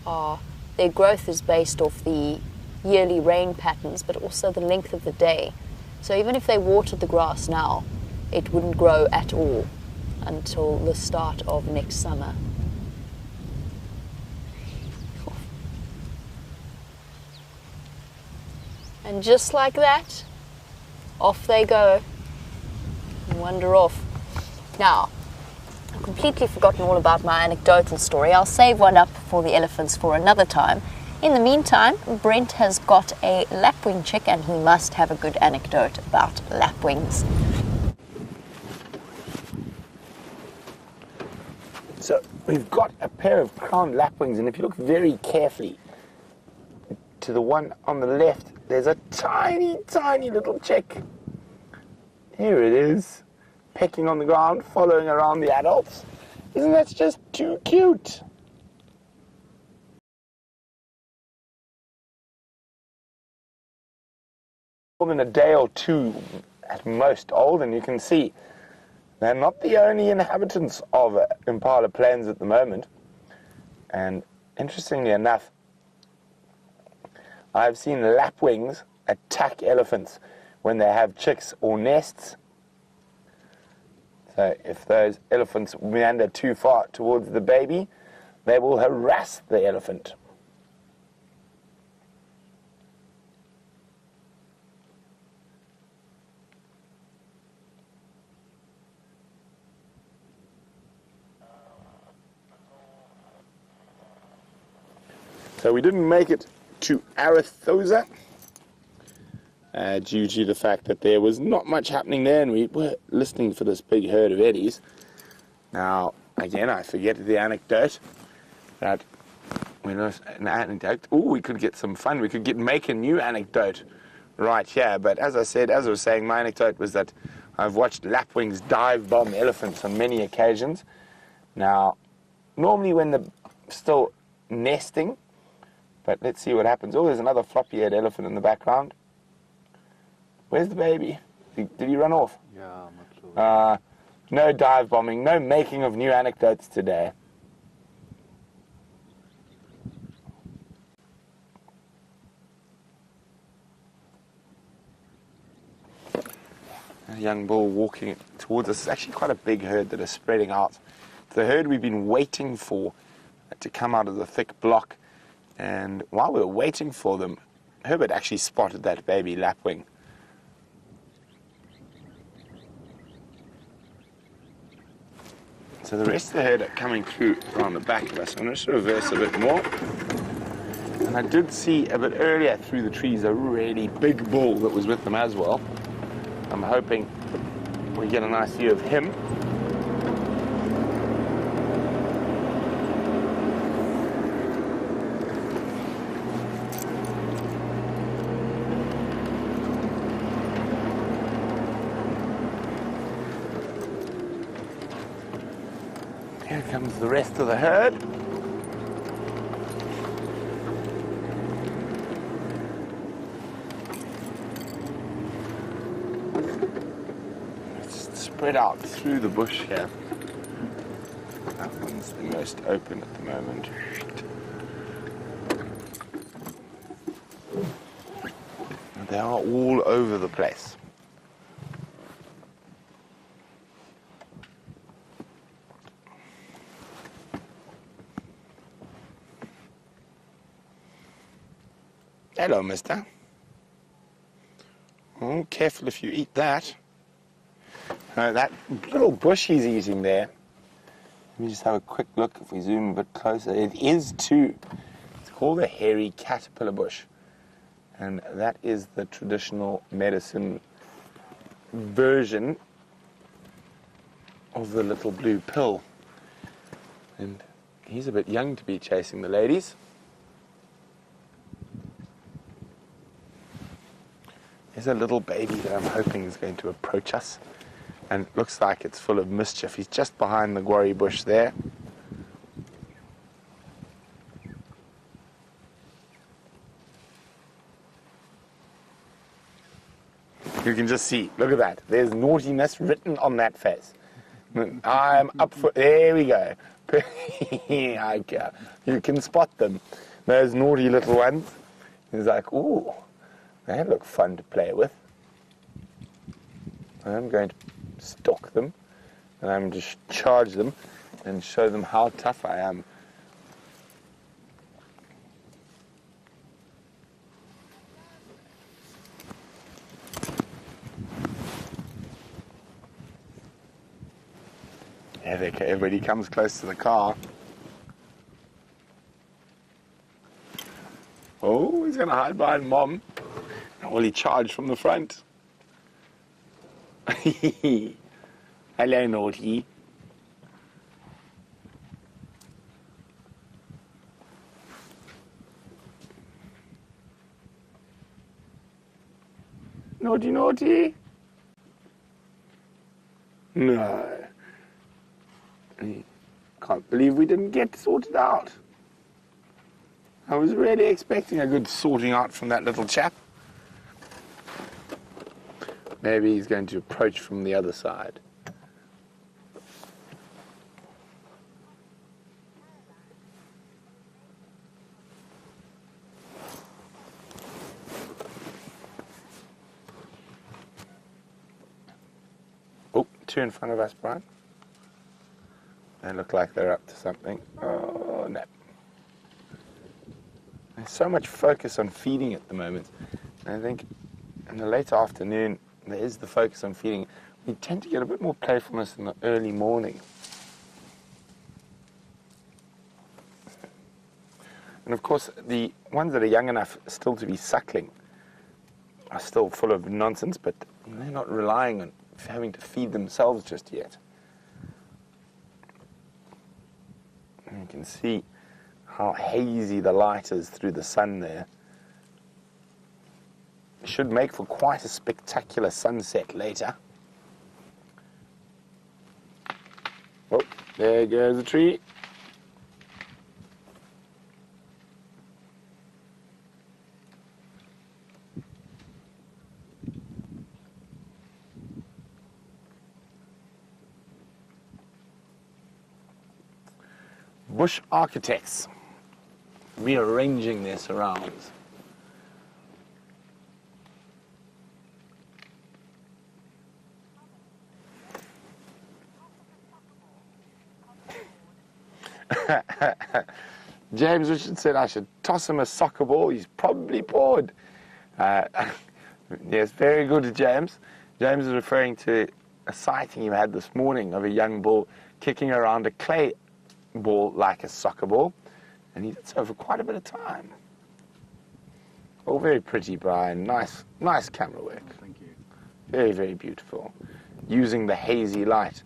their growth is based off the yearly rain patterns, but also the length of the day. So even if they watered the grass now, it wouldn't grow at all until the start of next summer. And just like that, off they go and wander off. Now, I've completely forgotten all about my anecdotal story. I'll save one up for the elephants for another time. In the meantime, Brent has got a lapwing chick and he must have a good anecdote about lapwings. So we've got a pair of crowned lapwings, and if you look very carefully to the one on the left, there's a tiny, tiny little chick. Here it is, pecking on the ground, following around the adults. Isn't that just too cute? More than a day or two at most old, and you can see they're not the only inhabitants of Impala Plains at the moment. And interestingly enough, I've seen lapwings attack elephants when they have chicks or nests. So if those elephants meander too far towards the baby, they will harass the elephant. So we didn't make it to Arathosa due to the fact that there was not much happening there, and we were listening for this big herd of eddies. Now, again, I forget the anecdote that we lost an anecdote. Oh, we could get some fun. We could make a new anecdote right here. But as I was saying, my anecdote was that I've watched lapwings dive bomb elephants on many occasions. Now, normally when they're still nesting, but let's see what happens. Oh, there's another floppy-haired elephant in the background. Where's the baby? Did he run off? Yeah, I'm not sure. No dive bombing, no making of new anecdotes today. A young bull walking towards us. It's actually quite a big herd that is spreading out. The herd we've been waiting for to come out of the thick block. And while we were waiting for them, Herbert actually spotted that baby lapwing. So the rest of the herd are coming through around the back of us. I'm going to reverse a bit more. And I did see a bit earlier through the trees a really big bull that was with them as well. I'm hoping we get a nice view of him. Here comes the rest of the herd. It's spread out through the bush here. That one's the most open at the moment. They are all over the place. Hello, mister. Oh, careful if you eat that. That little bush he's eating there. Let me just have a quick look if we zoom a bit closer. It is too. It's called the hairy caterpillar bush. And that is the traditional medicine version of the little blue pill. And he's a bit young to be chasing the ladies. There's a little baby that I'm hoping is going to approach us. And it looks like it's full of mischief. He's just behind the guarri bush there. You can just see, look at that. There's naughtiness written on that face. I'm up for, there we go. You can spot them. Those naughty little ones. He's like, ooh, they look fun to play with. I'm going to stalk them, and I'm just charge them and show them how tough I am. Everybody comes close to the car. Oh, he's going to hide behind Mom. Will he charge from the front? Hello, naughty. Naughty, naughty. No. Can't believe we didn't get sorted out. I was really expecting a good sorting out from that little chap. Maybe he's going to approach from the other side. Oh, two in front of us, Brian. They look like they're up to something. Oh, no. There's so much focus on feeding at the moment. And I think in the late afternoon, there is the focus on feeding. We tend to get a bit more playfulness in the early morning. And of course, the ones that are young enough still to be suckling are still full of nonsense, but they're not relying on having to feed themselves just yet. And you can see how hazy the light is through the sun there. It should make for quite a spectacular sunset later. Oh, there goes the tree. Bush architects rearranging their surrounds. James Richard said I should toss him a soccer ball. He's probably bored. Yes, very good, James. James is referring to a sighting you had this morning of a young bull kicking around a clay ball like a soccer ball, and he did so for quite a bit of time. Oh, very pretty, Brian. Nice camera work. Thank you. Very, very beautiful. Using the hazy light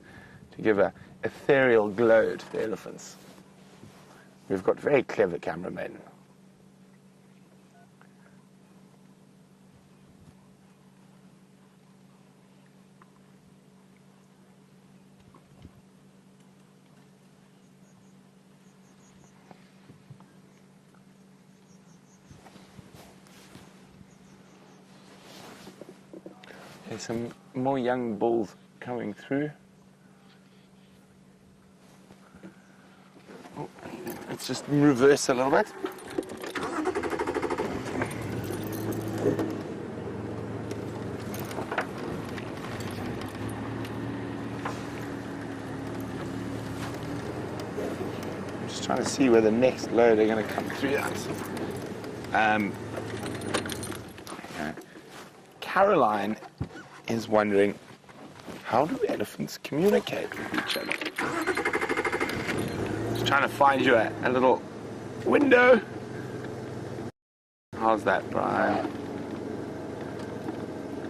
to give a ethereal glow to the elephants. We've got very clever cameramen. There's some more young bulls coming through. Oh, let's just reverse a little bit. I'm just trying to see where the next load are going to come through at. Caroline is wondering, how do elephants communicate with each other? Just trying to find you a little window How's that, Brian?